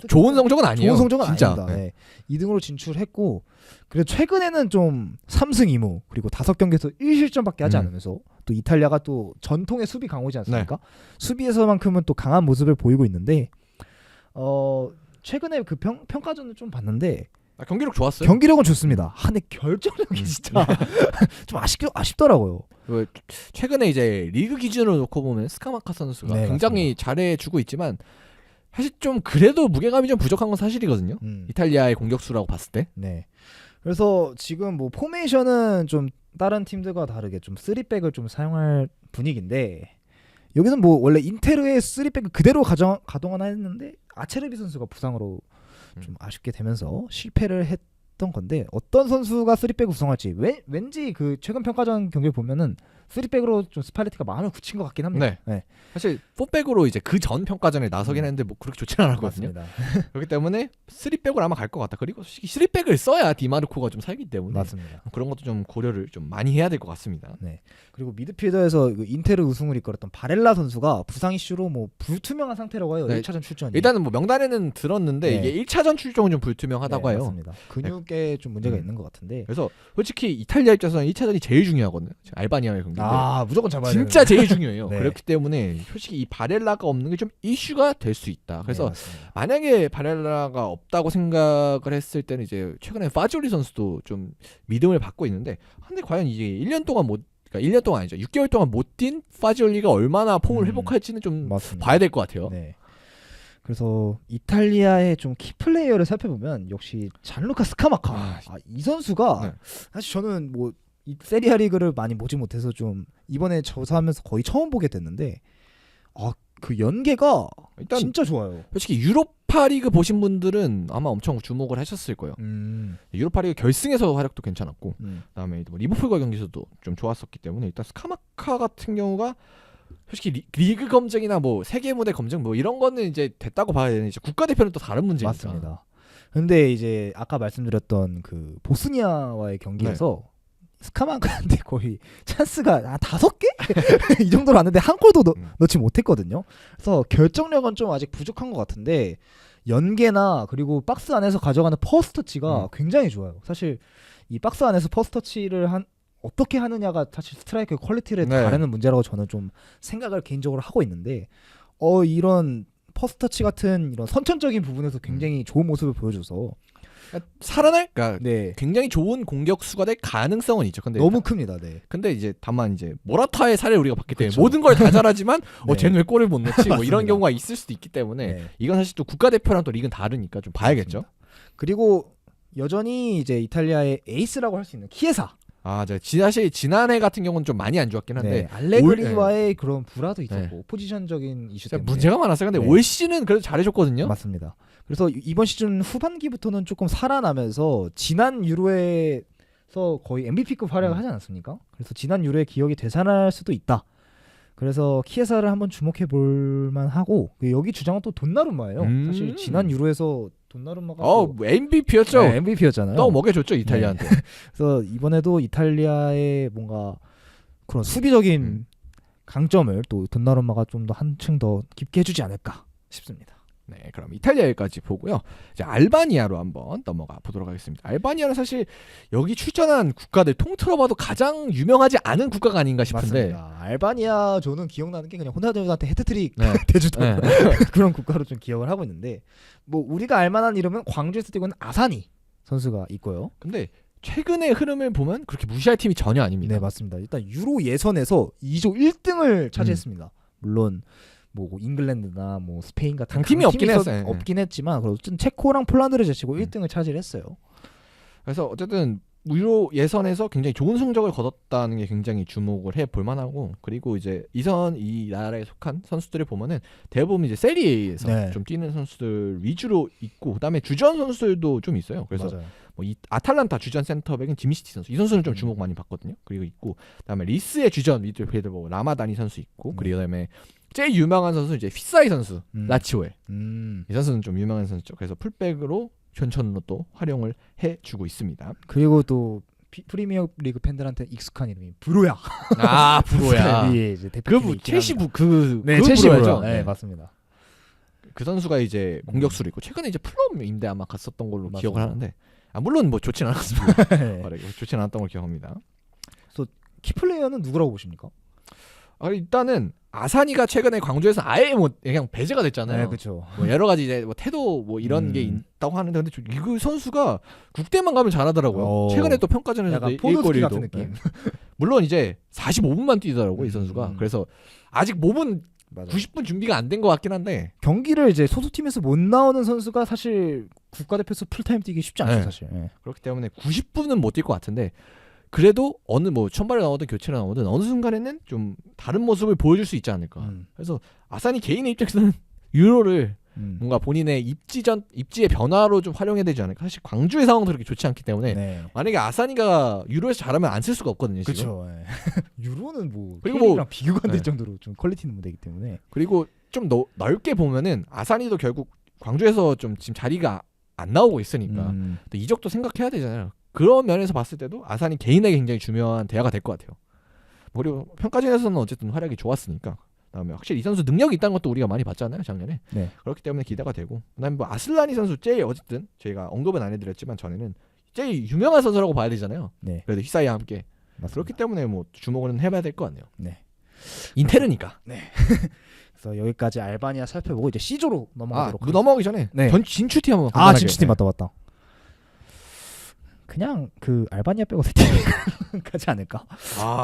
좋은 성적은 아니에요. 좋은 성적은 진짜. 아닙니다. 네. 2등으로 진출했고 그래도 최근에는 좀 3승 2무 그리고 5경기에서 1실점밖에 하지 않으면서 또 이탈리아가 또 전통의 수비 강호지 않습니까? 수비에서만큼은 또 강한 모습을 보이고 있는데 최근에 그 평가전을 좀 봤는데 경기력 좋았어요. 경기력은 좋습니다. 근데 결정력이 진짜 좀 아쉽더라고요. 최근에 이제 리그 기준으로 놓고 보면 스카마카 선수가 네, 굉장히 잘해주고 있지만 사실 좀 그래도 무게감이 좀 부족한 건 사실이거든요. 이탈리아의 공격수라고 봤을 때. 네. 그래서 지금 뭐 포메이션은 좀 다른 팀들과 다르게 좀 3백을 좀 사용할 분위기인데 여기는 뭐 원래 인테르의 3백을 그대로 가동하나 했는데 아체르비 선수가 부상으로 좀 아쉽게 되면서 실패를 했던 건데 어떤 선수가 3백 구성할지 왠지 그 최근 평가전 경기를 보면은 3백으로 좀 스팔레티가 마음을 굳힌 것 같긴 합니다. 네. 사실 4백으로 이제 그 전 평가전에 나서긴 했는데 뭐 그렇게 좋지는 않았거든요. 맞습니다. 그렇기 때문에 3백으로 아마 갈 것 같다. 그리고 솔직히 3백을 써야 디마르코가 좀 살기 때문에 맞습니다. 그런 것도 좀 고려를 좀 많이 해야 될 것 같습니다. 네. 그리고 미드필더에서 인테르 우승을 이끌었던 바렐라 선수가 부상 이슈로 뭐 불투명한 상태라고 해요. 네. 1차전 출전이. 일단은 뭐 명단에는 들었는데 네. 이게 1차전 출전은 좀 불투명하다고 네, 해요. 맞습니다. 근육에 좀 문제가 음. 있는 것 같은데. 그래서 솔직히 이탈리아 입장에서는 1차전이 제일 중요하거든요. 알바니아의 경기인데 무조건 잡아야 진짜 제일 중요해요. 네. 그렇기 때문에 솔직히 이 바렐라가 없는 게 좀 이슈가 될 수 있다. 그래서 맞습니다. 만약에 바렐라가 없다고 생각을 했을 때는 이제 최근에 파지올리 선수도 좀 믿음을 받고 있는데 근데 과연 이제 1년 동안 그러니까 1년 동안 아니죠. 6개월 동안 못 뛴 파지올리가 얼마나 폼을 회복할지는 좀 맞습니다. 봐야 될 것 같아요. 네. 그래서 이탈리아의 좀 키플레이어를 살펴보면 역시 잔루카 스카마카. 이 선수가 네. 사실 저는 뭐 이 세리아 리그를 많이 보지 못해서 좀 이번에 조사하면서 거의 처음 보게 됐는데 그 연계가 일단 진짜 좋아요. 솔직히 유로파리그 보신 분들은 아마 엄청 주목을 하셨을 거예요. 유로파리그 결승에서 활약도 괜찮았고 그다음에 뭐 리버풀과 경기에서도 좀 좋았었기 때문에 일단 스카마카 같은 경우가 솔직히 리그 검증이나 뭐 세계 무대 검증 뭐 이런 거는 이제 됐다고 봐야 되는 이제 국가대표는 또 다른 문제니까. 맞습니다. 근데 이제 아까 말씀드렸던 그 보스니아와의 경기에서 스카마카한테 거의 찬스가 5개? 이 정도로 왔는데 한 골도 넣지 못했거든요. 그래서 결정력은 좀 아직 부족한 것 같은데 연계나 그리고 박스 안에서 가져가는 퍼스트 터치가 굉장히 좋아요. 사실 이 박스 안에서 퍼스트 터치를 어떻게 하느냐가 사실 스트라이커의 퀄리티를 가르는 문제라고 저는 좀 생각을 개인적으로 하고 있는데 이런 퍼스트 터치 같은 이런 선천적인 부분에서 굉장히 좋은 모습을 보여줘서 살아날까? 네. 굉장히 좋은 공격수가 될 가능성은 있죠. 근데 너무 큽니다. 네. 근데 이제 다만 이제 모라타의 사례를 우리가 봤기 때문에 그쵸. 모든 걸 다 잘하지만 네. 쟤는 왜 골을 못 넣지? 뭐 이런 맞습니다. 경우가 있을 수도 있기 때문에 네. 이건 사실 또 국가대표랑 또 리그는 다르니까 좀 봐야겠죠. 맞습니다. 그리고 여전히 이제 이탈리아의 에이스라고 할 수 있는 키에사. 사실 지난해 같은 경우는 좀 많이 안 좋았긴 한데 네. 알레그리와의 그런 불화도 있었고 포지션적인 이슈 때문에 문제가 많았어요. 근데 네. 올 시즌은 그래도 잘해줬거든요. 맞습니다. 그래서 이번 시즌 후반기부터는 조금 살아나면서 지난 유로에서 거의 MVP급 활약을 하지 않았습니까? 그래서 지난 유로의 기억이 되살아날 수도 있다. 그래서 키에사를 한번 주목해 볼 만하고 여기 주장은 또 돈나룸마예요. 사실 지난 유로에서 돈나룸마가 MVP였죠. 네, MVP였잖아요. 또 먹여줬죠 이탈리아한테. 그래서 이번에도 이탈리아의 뭔가 그런 수비적인 강점을 또 돈나룸마가 좀 더 한층 더 깊게 해주지 않을까 싶습니다. 네, 그럼 이탈리아까지 보고요. 이제 알바니아로 한번 넘어가 보도록 하겠습니다. 알바니아는 사실 여기 출전한 국가들 통틀어 봐도 가장 유명하지 않은 국가가 아닌가 싶은데. 맞습니다. 알바니아 저는 기억나는 게 그냥 호날두한테 헤트트릭 네. 대주던 그런 국가로 좀 기억을 하고 있는데 뭐 우리가 알만한 이름은 광주에서 뛰고 있는 아사니 선수가 있고요. 근데 최근의 흐름을 보면 그렇게 무시할 팀이 전혀 아닙니다. 네, 맞습니다. 일단 유로 예선에서 2조 1등을 차지했습니다. 물론 뭐 잉글랜드나 뭐 스페인 같은 강팀이 없긴 했어요. 없긴 했지만 어쨌든 체코랑 폴란드를 제치고 1등을 차지했어요. 그래서 어쨌든 유로 예선에서 굉장히 좋은 성적을 거뒀다는 게 굉장히 주목을 해볼 만하고 그리고 이제 이 나라에 속한 선수들을 보면은 대부분 이제 세리에에서 네. 좀 뛰는 선수들 위주로 있고 그다음에 주전 선수들도 좀 있어요. 그래서 맞아요. 뭐 이 아탈란타 주전 센터백은 지미시티 선수 이 선수는 좀 주목 많이 받거든요. 그리고 있고 그다음에 리스의 주전 미드필더 뭐 라마다니 선수 있고 그다음에 제일 유명한 선수 이제 피사이 선수 라치오의 이 선수는 좀 유명한 선수죠. 그래서 풀백으로 전천으로 또 활용을 해주고 있습니다. 그리고 또 프리미어리그 팬들한테 익숙한 이름이 브로야. 브로야. 예, 이제 대표팀이 첼시 첼시 브로야죠. 네, 맞습니다. 그 선수가 이제 공격수로 있고 최근에 이제 플럼인데 아마 갔었던 걸로 맞아요. 기억을 하는데 물론 뭐 좋진 않았습니다. 네. 좋진 않았던 걸 기억합니다. 키플레이어는 누구라고 보십니까? 일단은 아사니가 최근에 광주에서 아예 뭐 그냥 배제가 됐잖아요. 네, 그렇죠. 뭐 여러 가지 이제 뭐 태도 뭐 이런 게 있다고 하는데 근데 이 선수가 국대만 가면 잘하더라고요. 최근에 또 평가전에서 약간 포도스키 같은 느낌. 물론 이제 45분만 뛰더라고 이 선수가. 그래서 아직 몸은 맞아요. 90분 준비가 안 된 것 같긴 한데 경기를 이제 소속팀에서 못 나오는 선수가 사실 국가대표에서 풀타임 뛰기 쉽지 않죠. 네. 사실. 네. 그렇기 때문에 90분은 못 뛸 것 같은데 그래도 어느 뭐 선발에 나오든 교체로 나오든 어느 순간에는 좀 다른 모습을 보여줄 수 있지 않을까. 그래서 아사니 개인의 입장에서는 유로를 뭔가 본인의 입지의 변화로 좀 활용해야 되지 않을까. 사실 광주의 상황도 그렇게 좋지 않기 때문에 네. 만약에 아사니가 유로에서 잘하면 안 쓸 수가 없거든요. 지금. 그렇죠. 유로는 뭐 그리고 K리그랑 뭐- 비교가 안 될 네. 정도로 좀 퀄리티 있는 무대이기 때문에. 그리고 좀 넓게 보면은 아사니도 결국 광주에서 좀 지금 자리가 안 나오고 있으니까 또 이적도 생각해야 되잖아요. 그런 면에서 봤을 때도 아사니 개인에게 굉장히 중요한 대화가 될 것 같아요. 그리고 평가전에서는 어쨌든 활약이 좋았으니까. 그다음에 확실히 이 선수 능력이 있다는 것도 우리가 많이 봤잖아요, 작년에. 네. 그렇기 때문에 기대가 되고. 그다음에 뭐 아슬라니 선수 제일 어쨌든 저희가 언급은 안 해드렸지만 전에는 제일 유명한 선수라고 봐야 되잖아요. 네. 그래도 히사이와 함께. 맞습니다. 그렇기 때문에 뭐 주목은 해봐야 될 것 같네요. 네. 인테르니까. 그래서 여기까지 알바니아 살펴보고 이제 C조로 넘어가도록 하겠습니다. 넘어가기 전에 네. 진출팀 한번 아 간단하게. 진출팀 맞다. 그냥 그 알바니아 빼고 세 팀이 가지 않을까?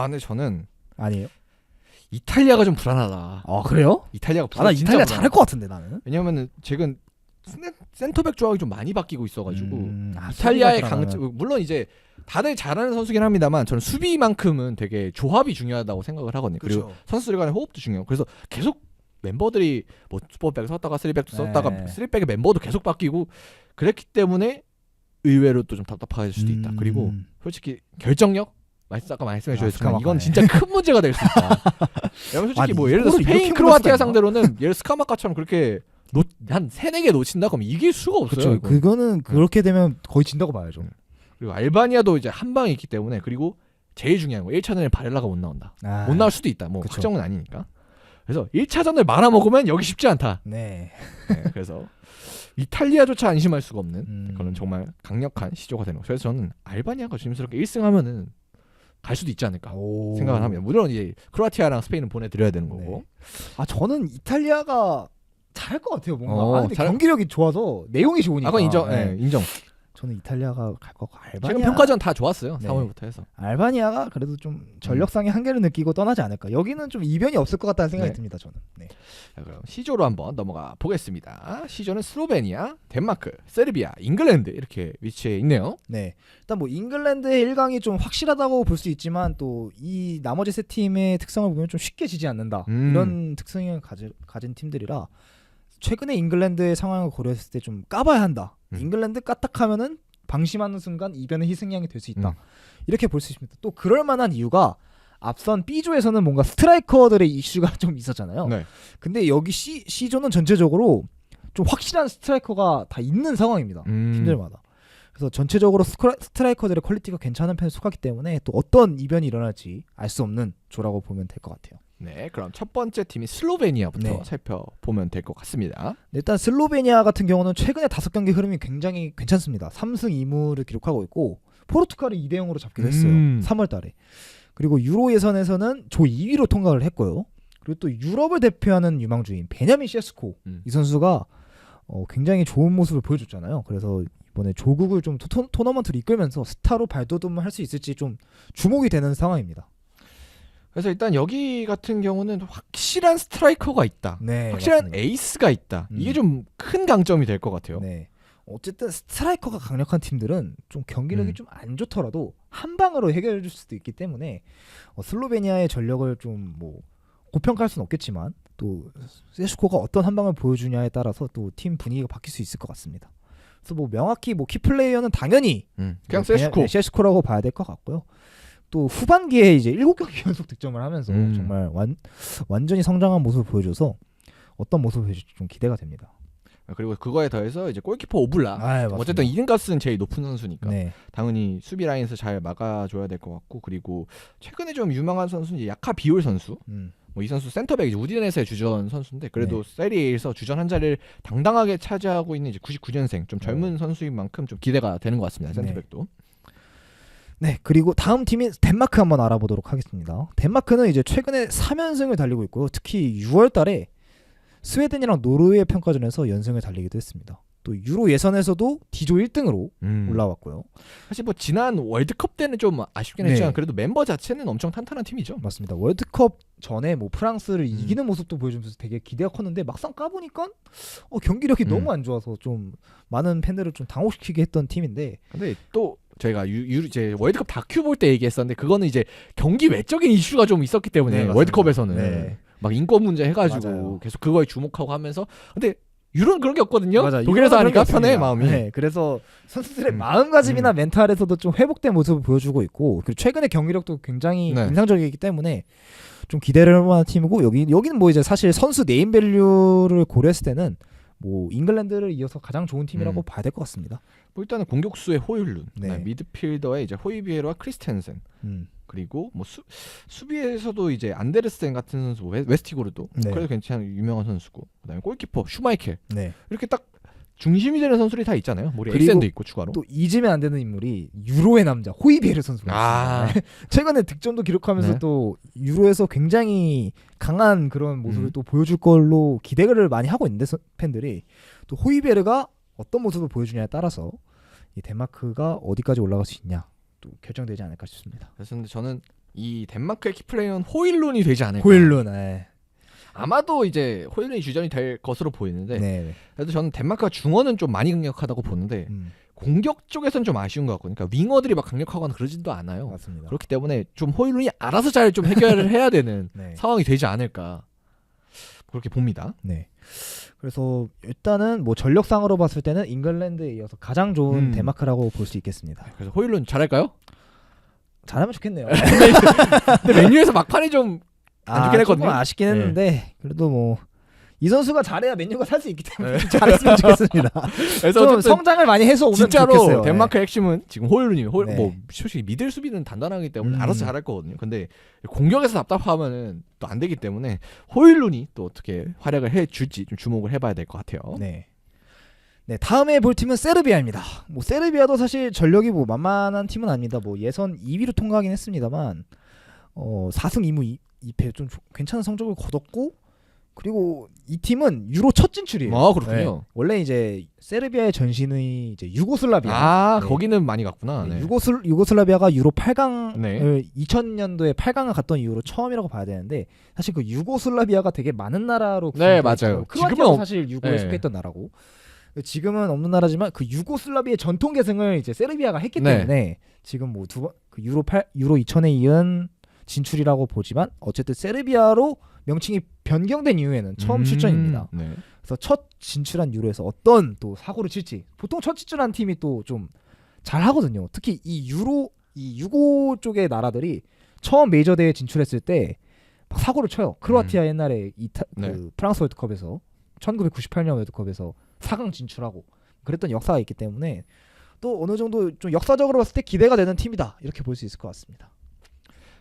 근데 저는 아니에요? 이탈리아가 좀 불안하다. 아 그래요? 이탈리아가 나 진짜 이탈리아 불안하다. 잘할 것 같은데 나는. 왜냐면은 최근 센터백 조합이 좀 많이 바뀌고 있어가지고 아, 이탈리아의 수비가 강점 물론 이제 다들 잘하는 선수긴 합니다만 저는 수비만큼은 되게 조합이 중요하다고 생각을 하거든요. 그리고 그렇죠. 선수들 간의 호흡도 중요하고 그래서 계속 멤버들이 뭐 4백을 썼다가 3백도 썼다가 네. 3백의 멤버도 계속 바뀌고 그랬기 때문에 의외로 또 좀 답답할 수도 있다. 그리고 솔직히 결정력 아까 말씀해 주셨지만 스카마카, 이건 네. 진짜 큰 문제가 될 수 있다. 왜냐면 솔직히 아니, 뭐 예를 들어 이거를 스페인 이렇게 크로아티아 몰랐었나? 상대로는 예를 스카마카처럼 그렇게 한 3-4개 놓친다 그러면 이길 수가 없어요. 그렇죠. 이건. 그거는 그렇게 되면 거의 진다고 봐야죠. 그리고 알바니아도 이제 한 방이 있기 때문에 그리고 제일 중요한 거 1차전에 바렐라가 못 나온다. 아, 못 나올 수도 있다. 뭐 그쵸. 확정은 아니니까. 그래서 1차전을 말아먹으면 여기 쉽지 않다. 네. 네, 그래서 이탈리아조차 안심할 수가 없는 그런 음. 정말 강력한 시조가 되는 거. 그래서 저는 알바니아가 조심스럽게 1승하면은 갈 수도 있지 않을까 오. 생각을 합니다. 물론 이제 크로아티아랑 스페인은 보내드려야 되는 거고. 네. 아 저는 이탈리아가 잘할 것 같아요. 뭔가. 근데 잘- 경기력이 좋아서 내용이 좋으니까. 그건 인정. 네. 네, 인정. 저는 이탈리아가 갈 것 같고 최근 알바니아. 평가전 다 좋았어요. 네. 3월부터 해서. 알바니아가 그래도 좀 전력상의 한계를 느끼고 떠나지 않을까. 여기는 좀 이변이 없을 것 같다는 생각이 네. 듭니다. 저는. 네. 자, 그럼 C조로 한번 넘어가 보겠습니다. C조는 슬로베니아, 덴마크, 세르비아, 잉글랜드 이렇게 위치해 있네요. 네. 일단 뭐 잉글랜드의 1강이 좀 확실하다고 볼 수 있지만 또 이 나머지 세 팀의 특성을 보면 좀 쉽게 지지 않는다. 이런 특성을 가진 팀들이라 최근에 잉글랜드의 상황을 고려했을 때 좀 까봐야 한다. 잉글랜드 까딱하면은 방심하는 순간 이변의 희생양이 될 수 있다. 이렇게 볼 수 있습니다. 또 그럴 만한 이유가 앞선 B조에서는 뭔가 스트라이커들의 이슈가 좀 있었잖아요. 네. 근데 여기 C조는 전체적으로 좀 확실한 스트라이커가 다 있는 상황입니다. 팀들마다. 그래서 전체적으로 스트라이커들의 퀄리티가 괜찮은 편에 속하기 때문에 또 어떤 이변이 일어날지 알 수 없는 조라고 보면 될 것 같아요. 네, 그럼 첫 번째 팀이 슬로베니아부터 네. 살펴보면 될 것 같습니다. 일단 슬로베니아 같은 경우는 최근에 5경기 흐름이 굉장히 괜찮습니다. 3승 2무를 기록하고 있고 포르투갈을 2대0으로 잡기도 했어요. 3월 달에. 그리고 유로 예선에서는 조 2위로 통과를 했고요. 그리고 또 유럽을 대표하는 유망주인 베냐민 셰스코 이 선수가 굉장히 좋은 모습을 보여줬잖아요. 그래서 이번에 조국을 좀 토너먼트를 이끌면서 스타로 발돋움을 할 수 있을지 좀 주목이 되는 상황입니다. 그래서 일단 여기 같은 경우는 확실한 스트라이커가 있다. 네, 확실한 맞습니다. 에이스가 있다. 이게 좀 큰 강점이 될 것 같아요. 네. 어쨌든 스트라이커가 강력한 팀들은 좀 경기력이 음. 좀 안 좋더라도 한 방으로 해결해 줄 수도 있기 때문에 슬로베니아의 전력을 좀 뭐 고평가할 수는 없겠지만 또 세슈코가 어떤 한 방을 보여주냐에 따라서 또 팀 분위기가 바뀔 수 있을 것 같습니다. 그래서 뭐 명확히 뭐 키플레이어는 당연히 그냥 뭐 세슈코. 세슈코라고 봐야 될 것 같고요. 또 후반기에 이제 7경기 연속 득점을 하면서 정말 완전히 성장한 모습을 보여줘서 어떤 모습을 보여줄지 좀 기대가 됩니다. 그리고 그거에 더해서 이제 골키퍼 오블라. 어쨌든 이름값은 제일 높은 선수니까 네. 당연히 수비 라인에서 잘 막아줘야 될 것 같고 그리고 최근에 좀 유명한 선수는 이제 야카 비올 선수. 뭐 이 선수 센터백 이제 우디네스의 주전 선수인데 그래도 세리에에서 주전 한 자리를 당당하게 차지하고 있는 이제 99년생 좀 젊은 선수인 만큼 좀 기대가 되는 것 같습니다. 센터백도. 네, 그리고 다음 팀인 덴마크 한번 알아보도록 하겠습니다. 덴마크는 이제 최근에 3연승을 달리고 있고요. 특히 6월 달에 스웨덴이랑 노르웨이 평가전에서 연승을 달리기도 했습니다. 또 유로 예선에서도 D조 1등으로 올라왔고요. 사실 뭐 지난 월드컵 때는 좀 아쉽긴 네. 했지만 그래도 멤버 자체는 엄청 탄탄한 팀이죠. 맞습니다. 월드컵 전에 뭐 프랑스를 이기는 모습도 보여주면서 되게 기대가 컸는데 막상 까보니까 경기력이 너무 안 좋아서 좀 많은 팬들을 좀 당혹시키게 했던 팀인데 근데 또 저희가 이제 월드컵 다큐 볼 때 얘기했었는데 그거는 이제 경기 외적인 이슈가 좀 있었기 때문에 네, 맞습니다. 월드컵에서는 네. 막 인권 문제 해가지고 맞아요. 계속 그거에 주목하고 하면서 근데 유로는 그런 게 없거든요. 맞아, 독일에서 이거는 하니까 그런 게 편해 없습니다. 마음이. 네, 그래서 선수들의 마음가짐이나 멘탈에서도 좀 회복된 모습을 보여주고 있고 그리고 최근의 경기력도 굉장히 네. 인상적이기 때문에 좀 기대를 할 만한 팀이고 여기는 뭐 이제 사실 선수 네임밸류를 고려했을 때는 뭐 잉글랜드를 이어서 가장 좋은 팀이라고 봐야 될 것 같습니다. 뭐 일단은 공격수의 호일룬, 네. 미드필더의 이제 호이비에르와 크리스텐센, 음. 그리고 뭐 수비에서도 이제 안데르센 같은 선수, 웨스티고르도 네. 그래도 괜찮은 유명한 선수고, 그다음에 골키퍼 슈마이켈 네. 이렇게 딱 중심이 되는 선수들이 다 있잖아요. 뭐 그리고 에릭센도 있고 추가로. 또 잊으면 안 되는 인물이 유로의 남자 호이비에르 선수가 아. 있습니다. 최근에 득점도 기록하면서 네. 또 유로에서 굉장히 강한 그런 모습을 음. 또 보여줄 걸로 기대를 많이 하고 있는데 팬들이 또 호이비에르가 어떤 모습을 보여주냐에 따라서 이 덴마크가 어디까지 올라갈 수 있냐 또 결정되지 않을까 싶습니다. 그래서 근데 저는 이 덴마크의 키플레이어는 호일룬이 되지 않을까. 호일룬, 네. 아마도 이제 호일룬이 주전이 될 것으로 보이는데, 네. 그래도 저는 덴마크가 중원은 좀 많이 강력하다고 보는데 공격 쪽에서는 좀 아쉬운 것 같거든요. 그러니까 윙어들이 막 강력하거나 그러지도 않아요. 맞습니다. 그렇기 때문에 좀 호일룬이 알아서 잘 좀 해결을 해야 되는 네. 상황이 되지 않을까 그렇게 봅니다. 네. 그래서 일단은 뭐 전력상으로 봤을 때는 잉글랜드에 이어서 가장 좋은 덴마크라고 볼 수 있겠습니다. 그래서 호일룬 잘할까요? 잘하면 좋겠네요. 근데 맨유에서 막판이 좀 안 좋긴 했거든요. 조금 아쉽긴 네. 했는데 그래도 뭐 이 선수가 잘해야 맨유가 살 수 있기 때문에 잘했으면 좋겠습니다. 그래서 좀 어쨌든 성장을 많이 해서 오면 진짜로 좋겠어요. 덴마크의 핵심은 지금 호일룬이 네. 뭐 솔직히 미들 수비는 단단하기 때문에 알아서 잘할 거거든요. 근데 공격에서 답답하면은 또 안 되기 때문에 호일룬이 또 어떻게 활약을 해줄지 좀 주목을 해봐야 될 것 같아요. 네. 네, 다음에 볼 팀은 세르비아입니다. 뭐 세르비아도 사실 전력이 뭐 만만한 팀은 아닙니다. 뭐 예선 2위로 통과하긴 했습니다만 4승 2무 2패 좀 괜찮은 성적을 거뒀고 그리고 이 팀은 유로 첫 진출이에요. 아 그렇군요. 네. 원래 이제 세르비아의 전신이 이제 유고슬라비아. 아 네. 거기는 많이 갔구나. 네. 네. 유고슬라비아가 유로 8강을 네. 2000년도에 8강을 갔던 이후로 처음이라고 봐야 되는데 사실 그 유고슬라비아가 되게 많은 나라로 네, 구성되어 있어요. 맞아요. 크로아티아도 지금은 사실 유고에 네. 속했던 나라고. 지금은 없는 나라지만 그 유고슬라비아의 전통 계승을 이제 세르비아가 했기 네. 때문에 지금 뭐 그 유로 2000에 이은 진출이라고 보지만 어쨌든 세르비아로 명칭이 변경된 이후에는 처음 출전입니다. 네. 그래서 첫 진출한 유로에서 어떤 또 사고를 칠지 보통 첫 진출한 팀이 또 좀 잘하거든요. 특히 이 유고 쪽의 나라들이 처음 메이저 대회에 진출했을 때 막 사고를 쳐요. 크로아티아 옛날에 네. 그 프랑스 월드컵에서 1998년 월드컵에서 4강 진출하고 그랬던 역사가 있기 때문에 또 어느 정도 좀 역사적으로 봤을 때 기대가 되는 팀이다 이렇게 볼 수 있을 것 같습니다.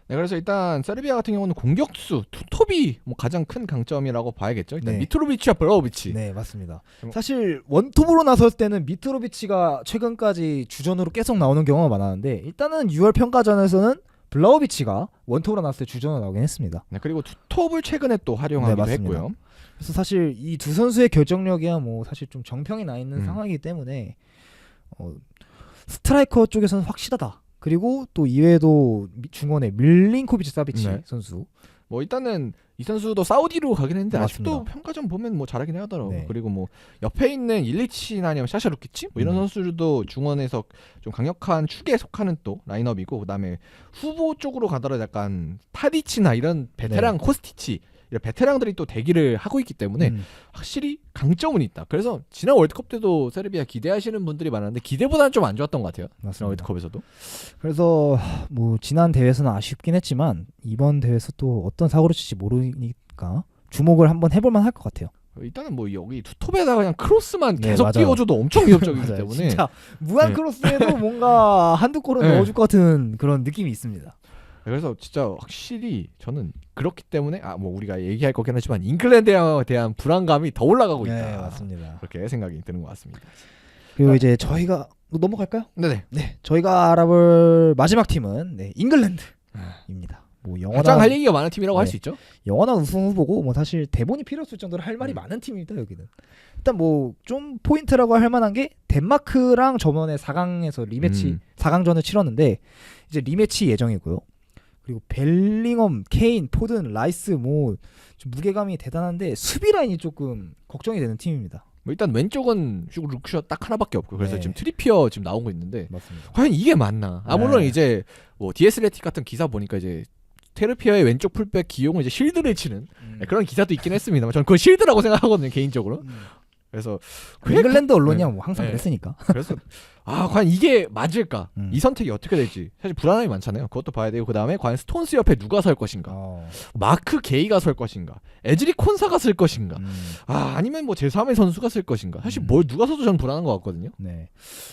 네, 그래서 일단 세르비아 같은 경우는 공격수 투톱이 뭐 가장 큰 강점이라고 봐야겠죠. 일단 네. 미트로비치와 블라우비치. 네, 맞습니다. 사실 원톱으로 나섰을 때는 미트로비치가 최근까지 주전으로 계속 나오는 경우가 많았는데 일단은 6월 평가전에서는 블라우비치가 원톱으로 나왔을 때 주전으로 나오긴 했습니다. 네, 그리고 투톱을 최근에 또 활용하기도 맞습니다. 했고요. 그래서 사실 이 두 선수의 결정력이야 뭐 사실 좀 정평이 나 있는 상황이기 때문에 스트라이커 쪽에서는 확실하다. 그리고 또 이외에도 중원의 밀린코비치 사비치 네. 선수. 뭐 일단은 이 선수도 사우디로 가긴 했는데 네, 아직도 맞습니다. 평가전 보면 뭐 잘하긴 하더라고요. 네. 그리고 뭐 옆에 있는 일리치나 아니면 샤샤루키치 뭐 이런 선수들도 중원에서 좀 강력한 축에 속하는 또 라인업이고, 그다음에 후보 쪽으로 가더라도 약간 타디치나 이런 베테랑 코스티치 이런 베테랑들이 또 대기를 하고 있기 때문에 확실히 강점은 있다. 그래서 지난 월드컵 때도 세르비아 기대하시는 분들이 많았는데 기대보다는 좀 안 좋았던 것 같아요. 지난 맞습니다. 월드컵에서도. 그래서 뭐 지난 대회에서는 아쉽긴 했지만 이번 대회에서 또 어떤 사고를 칠지 모르니까 주목을 한번 해볼만 할 것 같아요. 일단은 뭐 여기 투톱에다가 그냥 크로스만 네, 계속 맞아요. 띄워줘도 엄청 위협적이기 맞아요. 때문에 진짜 무한 네. 크로스에도 뭔가 한두 골은 네. 넣어줄 것 같은 그런 느낌이 있습니다. 그래서 진짜 확실히 저는 그렇기 때문에 뭐 우리가 얘기할 거긴 하지만 잉글랜드에 대한 불안감이 더 올라가고 있다. 네, 맞습니다. 그렇게 생각이 드는 것 같습니다. 그리고 이제 저희가 넘어갈까요? 네네. 네, 저희가 알아볼 마지막 팀은 잉글랜드입니다. 뭐 가장 할 얘기가 많은 팀이라고 할 네. 수 있죠. 영원한 우승 후보고 뭐 사실 대본이 필요 없을 정도로 할 말이 많은 팀입니다. 여기는 일단 뭐 좀 포인트라고 할 만한 게 덴마크랑 저번에 4강에서 리매치 4강전을 치렀는데 이제 리매치 예정이고요. 그리고 벨링엄, 케인, 포든, 라이스 뭐 좀 무게감이 대단한데 수비 라인이 조금 걱정이 되는 팀입니다. 뭐 일단 왼쪽은 루크쇼 딱 하나밖에 없고 그래서 네. 지금 트리피어 지금 나온 거 있는데 맞습니다. 과연 이게 맞나? 물론 네. 이제 뭐 디에스레틱 같은 기사 보니까 이제 테르피어의 왼쪽 풀백 기용을 이제 실드를 치는 그런 기사도 있긴 했습니다만 저는 그건 실드라고 생각하거든요 개인적으로. 그래서 잉글랜드 언론이야 뭐 항상 네. 그랬으니까. 그래서 과연 이게 맞을까? 음. 이 선택이 어떻게 될지 사실 불안함이 많잖아요. 그것도 봐야 되고 그 다음에 과연 스톤스 옆에 누가 설 것인가? 마크 게이가 설 것인가? 에즈리 콘사가 쓸 것인가? 아니면 뭐 제3의 선수가 쓸 것인가? 사실 뭘 누가 써도 저는 불안한 것 같거든요. 네.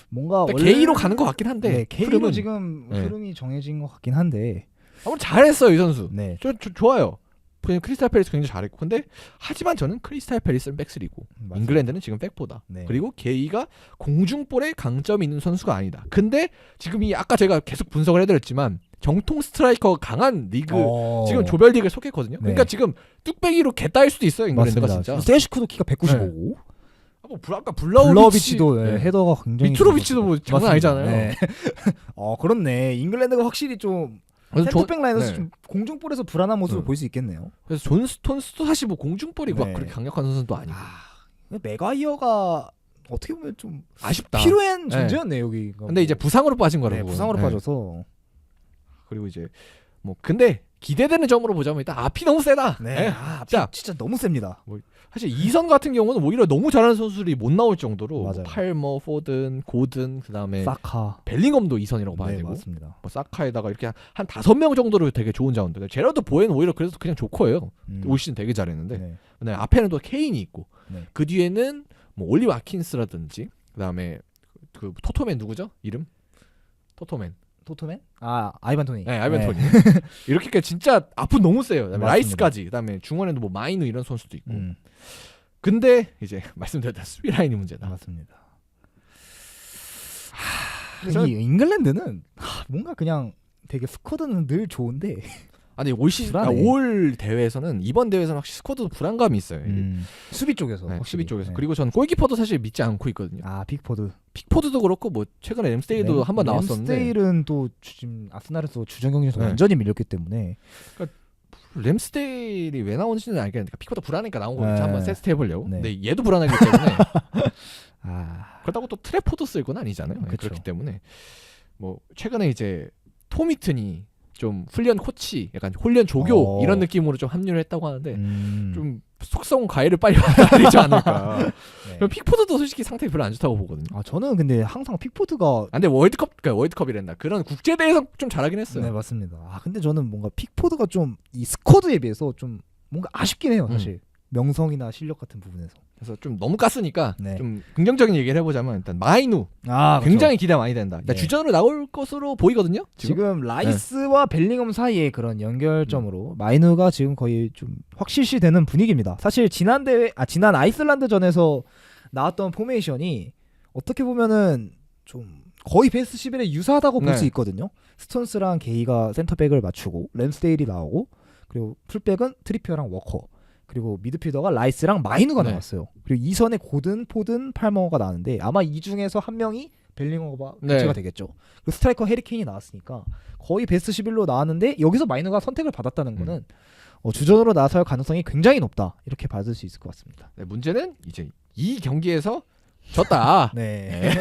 뭔가 원래 게이로 가는 것 같긴 한데 네, 게이로 흐름은 지금 네. 흐름이 정해진 것 같긴 한데. 아무튼 잘했어요 이 선수. 네. 좋아요. 그냥 크리스탈 팰리스 굉장히 잘했고 근데 하지만 저는 크리스탈 팰리스는 백스리고 맞습니다. 잉글랜드는 지금 백보다. 네. 그리고 게이가 공중볼에 강점이 있는 선수가 아니다. 근데 지금 이 아까 제가 계속 분석을 해드렸지만 정통 스트라이커가 강한 리그 지금 조별리그에 속했거든요. 네. 그러니까 지금 뚝배기로 개따일 수도 있어요 잉글랜드가 맞습니다. 진짜. 세슈크도 키가 195고 뭐 아까 블라우비치, 블러비치도 네, 헤더가 굉장히 미트로비치도 뭐 장난 맞습니다. 아니잖아요. 네. 그렇네. 잉글랜드가 확실히 좀 그래서 센터백 라인에서 네. 좀 공중볼에서 불안한 모습을 볼 수 있겠네요. 그래서 존 스톤스도 사실 뭐 공중볼이 막 네. 그렇게 강력한 선수도 아니고 맥과이어가 어떻게 보면 좀 아쉽다. 필요한 존재였네 여기. 근데 이제 부상으로 빠진 거라고. 네, 부상으로 네. 빠져서. 그리고 이제 뭐 근데 기대되는 점으로 보자면 일단 앞이 너무 세다. 네. 네. 진짜 너무 셉니다. 사실 이선 같은 경우는 오히려 너무 잘하는 선수들이 못 나올 정도로 맞아요. 팔머, 포든, 고든, 그다음에 사카. 벨링엄도 이선이라고 봐야 네, 되고 맞습니다. 뭐 사카에다가 이렇게 한 5명 정도로 되게 좋은 자원들. 제라드 보에는 오히려 그래서 그냥 조커예요. 올 시즌 되게 잘했는데. 네. 근데 앞에는 또 케인이 있고 네. 그 뒤에는 뭐 올리 와킨스라든지 그다음에 그 토토맨 누구죠? 이름? 토토맨. 토트맨? 아이반 토니. 네, 아이벤 토니. 이렇게 진짜 앞은 너무 세요. 그다음에 맞습니다. 라이스까지. 그다음에 중원에는 뭐 마이누 이런 선수도 있고. 근데 이제 말씀드렸다 수비 라인이 문제다. 맞습니다. 근데 저는- 이 잉글랜드는 뭔가 그냥 되게 스쿼드는 늘 좋은데 아니 올 시즌 불안해. 올 대회에서는 이번 대회에서는 확실히 스쿼드도 불안감이 있어요. 수비 쪽에서 네, 확실히. 수비 쪽에서. 네. 그리고 저는 골키퍼도 사실 믿지 않고 있거든요. 빅포드. 픽포드도 그렇고 뭐 최근에 램스데일도 한 번 나왔었는데 램스데일은 또 지금 아스날에서 주전 경기에서 네. 완전히 밀렸기 때문에 램스데일이 왜 나오는지는 알겠는데 픽포드 불안하니까 나온 거죠. 네. 한번 테스트 해보려고. 네. 근데 얘도 불안하기 때문에 그렇다고 또 트래포드 쓸 건 아니잖아요. 네, 그쵸. 그렇기 때문에 뭐 최근에 이제 토미튼이 좀 훈련 코치, 약간 훈련 조교 이런 느낌으로 좀 합류를 했다고 하는데 좀 속성 과외를 빨리 받아들이지 않을까. 네. 픽포드도 솔직히 상태 별로 안 좋다고 보거든요. 저는 근데 항상 픽포드가 근데 월드컵이란다. 그런 국제 대회에서 좀 잘하긴 했어요. 네 맞습니다. 근데 저는 뭔가 픽포드가 좀 이 스쿼드에 비해서 좀 뭔가 아쉽긴 해요 사실. 명성이나 실력 같은 부분에서. 그래서 좀 너무 깠으니까 네. 좀 긍정적인 얘기를 해보자면 일단 마이누 굉장히 기대 많이 된다. 일단 네. 주전으로 나올 것으로 보이거든요. 지금 라이스와 벨링엄 사이의 그런 연결점으로 마이누가 지금 거의 좀 확실시되는 분위기입니다. 사실 지난 아이슬란드전에서 나왔던 포메이션이 어떻게 보면은 좀 거의 베스트 11에 유사하다고 볼 수 네. 있거든요. 스톤스랑 게이가 센터백을 맞추고 램스데일이 나오고 그리고 풀백은 트리피어랑 워커 그리고 미드필더가 라이스랑 마이누가 네. 나왔어요. 그리고 2선에 고든, 포든, 팔머가 나왔는데 아마 이 중에서 한 명이 벨링엄과 네. 교체가 되겠죠. 그리고 스트라이커 해리케인이 나왔으니까 거의 베스트 11로 나왔는데 여기서 마이누가 선택을 받았다는 거는 주전으로 나설 가능성이 굉장히 높다. 이렇게 받을 수 있을 것 같습니다. 네, 문제는 이제 이 경기에서 졌다. 네.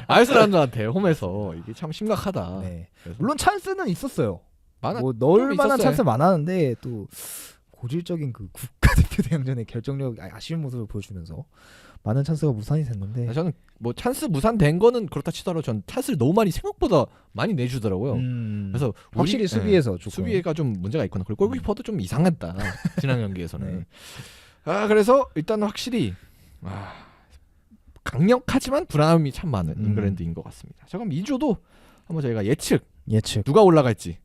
아이슬란드한테 홈에서 이게 참 심각하다. 네. 그래서 물론 찬스는 있었어요. 좀 뭐 넣을 만한 있었어요. 찬스 많았는데 또 고질적인 그 국가대표 대항전의 결정력 아쉬운 모습을 보여주면서 많은 찬스가 무산이 됐는데 저는 뭐 찬스 무산된 거는 그렇다 치더라도 전 찬스를 너무 많이 생각보다 많이 내주더라고요. 그래서 확실히 수비에서 조금 수비가 좀 문제가 있구나. 그리고 골키퍼도 좀 이상했다. 지난 경기에서는. 그래서 일단 확실히 강력하지만 불안함이 참 많은 잉글랜드인 것 같습니다. 자, 그럼 2조도 한번 저희가 예측 누가 올라갈지.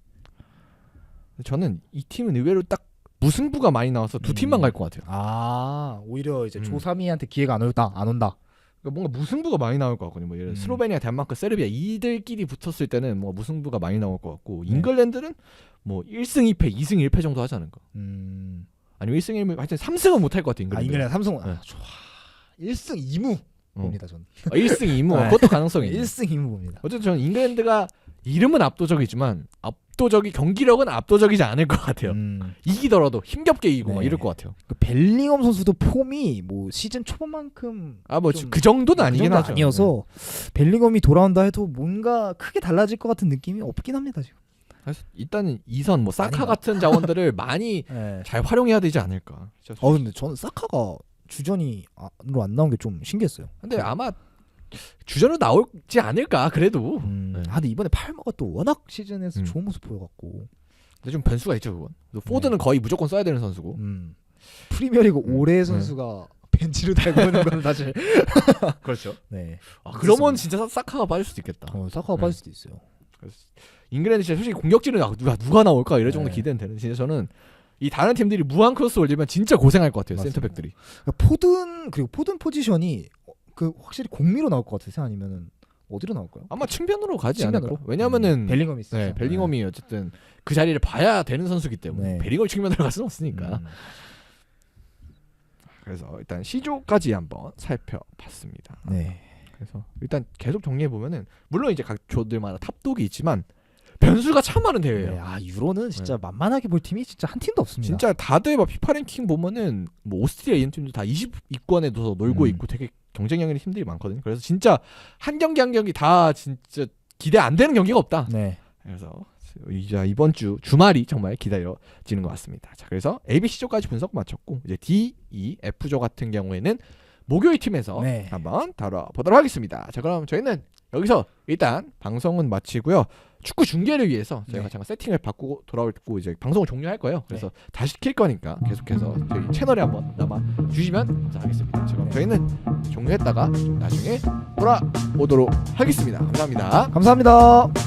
저는 이 팀은 의외로 딱 무승부가 많이 나와서 두 팀만 갈 것 같아요. 오히려 이제 조3위한테 기회가 안 온다. 그러니까 뭔가 무승부가 많이 나올 것 같거든요. 뭐 예를 들어 슬로베니아, 덴마크, 세르비아 이들끼리 붙었을 때는 뭐 무승부가 많이 나올 것 같고 잉글랜드는 뭐 1승 2패, 2승 1패 정도 하지 않을까. 아니면 1승 1패 하여튼 3승은 못 할 것 같아. 잉글랜드 삼성 네. 좋아. 1승 2무 봅니다 저는. 1승 2무 네. 그것도 가능성이 있네. 1승 2무 봅니다. 어쨌든 저는 잉글랜드가 이름은 압도적이지만 경기력은 압도적이지 않을 것 같아요. 이기더라도 힘겹게 이기고 막 이럴 것 같아요. 그 벨링엄 선수도 폼이 뭐 시즌 초반만큼 뭐 그 정도는 아니긴 하죠. 아니어서 벨링엄이 돌아온다 해도 뭔가 크게 달라질 것 같은 느낌이 없긴 합니다 지금. 그래서 일단은 이선 뭐 사카 아닌가? 같은 자원들을 많이 네. 잘 활용해야 되지 않을까. 근데 저는 사카가 주전이 으로 안 나온 게 좀 신기했어요. 근데 아마 주전으로 나오지 않을까 그래도. 네. 근데 이번에 팔머가 또 워낙 시즌에서 좋은 모습 보여갖고. 근데 좀 변수가 있죠 그건. 포드는 거의 무조건 써야 되는 선수고. 프리미어리그 올해 선수가 벤치를 달고 있는 건 사실. 그렇죠. 네. 그러면 진짜 사카가 빠질 수도 있겠다. 사카가 빠질 수도 있어요. 그래서 잉글랜드 진짜 솔직히 공격진은 누가 나올까 이럴 정도 네. 기대는 되는. 진짜 저는 이 다른 팀들이 무한 크로스 올리면 진짜 고생할 것 같아요. 맞습니다. 센터백들이. 그러니까 포든 포지션이 확실히 공미로 나올 것 같아요. 아니면은 어디로 나올까요? 아마 측면으로 가지 측면으로? 않을까? 왜냐면은 벨링엄이 있어요. 네, 벨링엄이 어쨌든 그 자리를 봐야 되는 선수기 때문에 네. 벨링엄 측면으로 갈 수는 없으니까. 그래서 일단 C조까지 한번 살펴봤습니다. 네. 그래서 일단 계속 정리해 보면은 물론 이제 각 조들마다 탑독이 있지만 변수가 참 많은 대회예요. 네. 유로는 진짜 만만하게 볼 팀이 진짜 한 팀도 없습니다. 진짜 다들 막 피파 랭킹 보면은 뭐 오스트리아 이런 팀도 다 20위권에 둬서 놀고 있고 되게 경쟁력 있는 팀들이 많거든요. 그래서 진짜 한 경기 한 경기 다 진짜 기대 안 되는 경기가 없다. 네. 그래서 이제 이번 주 주말이 정말 기다려지는 것 같습니다. 자, 그래서 ABC조까지 분석 마쳤고 이제 D, E, F조 같은 경우에는 목요일 팀에서 네. 한번 다뤄보도록 하겠습니다. 자, 그럼 저희는 여기서 일단 방송은 마치고요. 축구 중계를 위해서 저희가 네. 잠깐 세팅을 바꾸고 돌아오고 이제 방송을 종료할 거예요. 그래서 다시 킬 거니까 계속해서 저희 채널에 한번 남아 주시면 감사하겠습니다. 자, 그럼 저희는 종료했다가 나중에 돌아오도록 하겠습니다. 감사합니다. 감사합니다.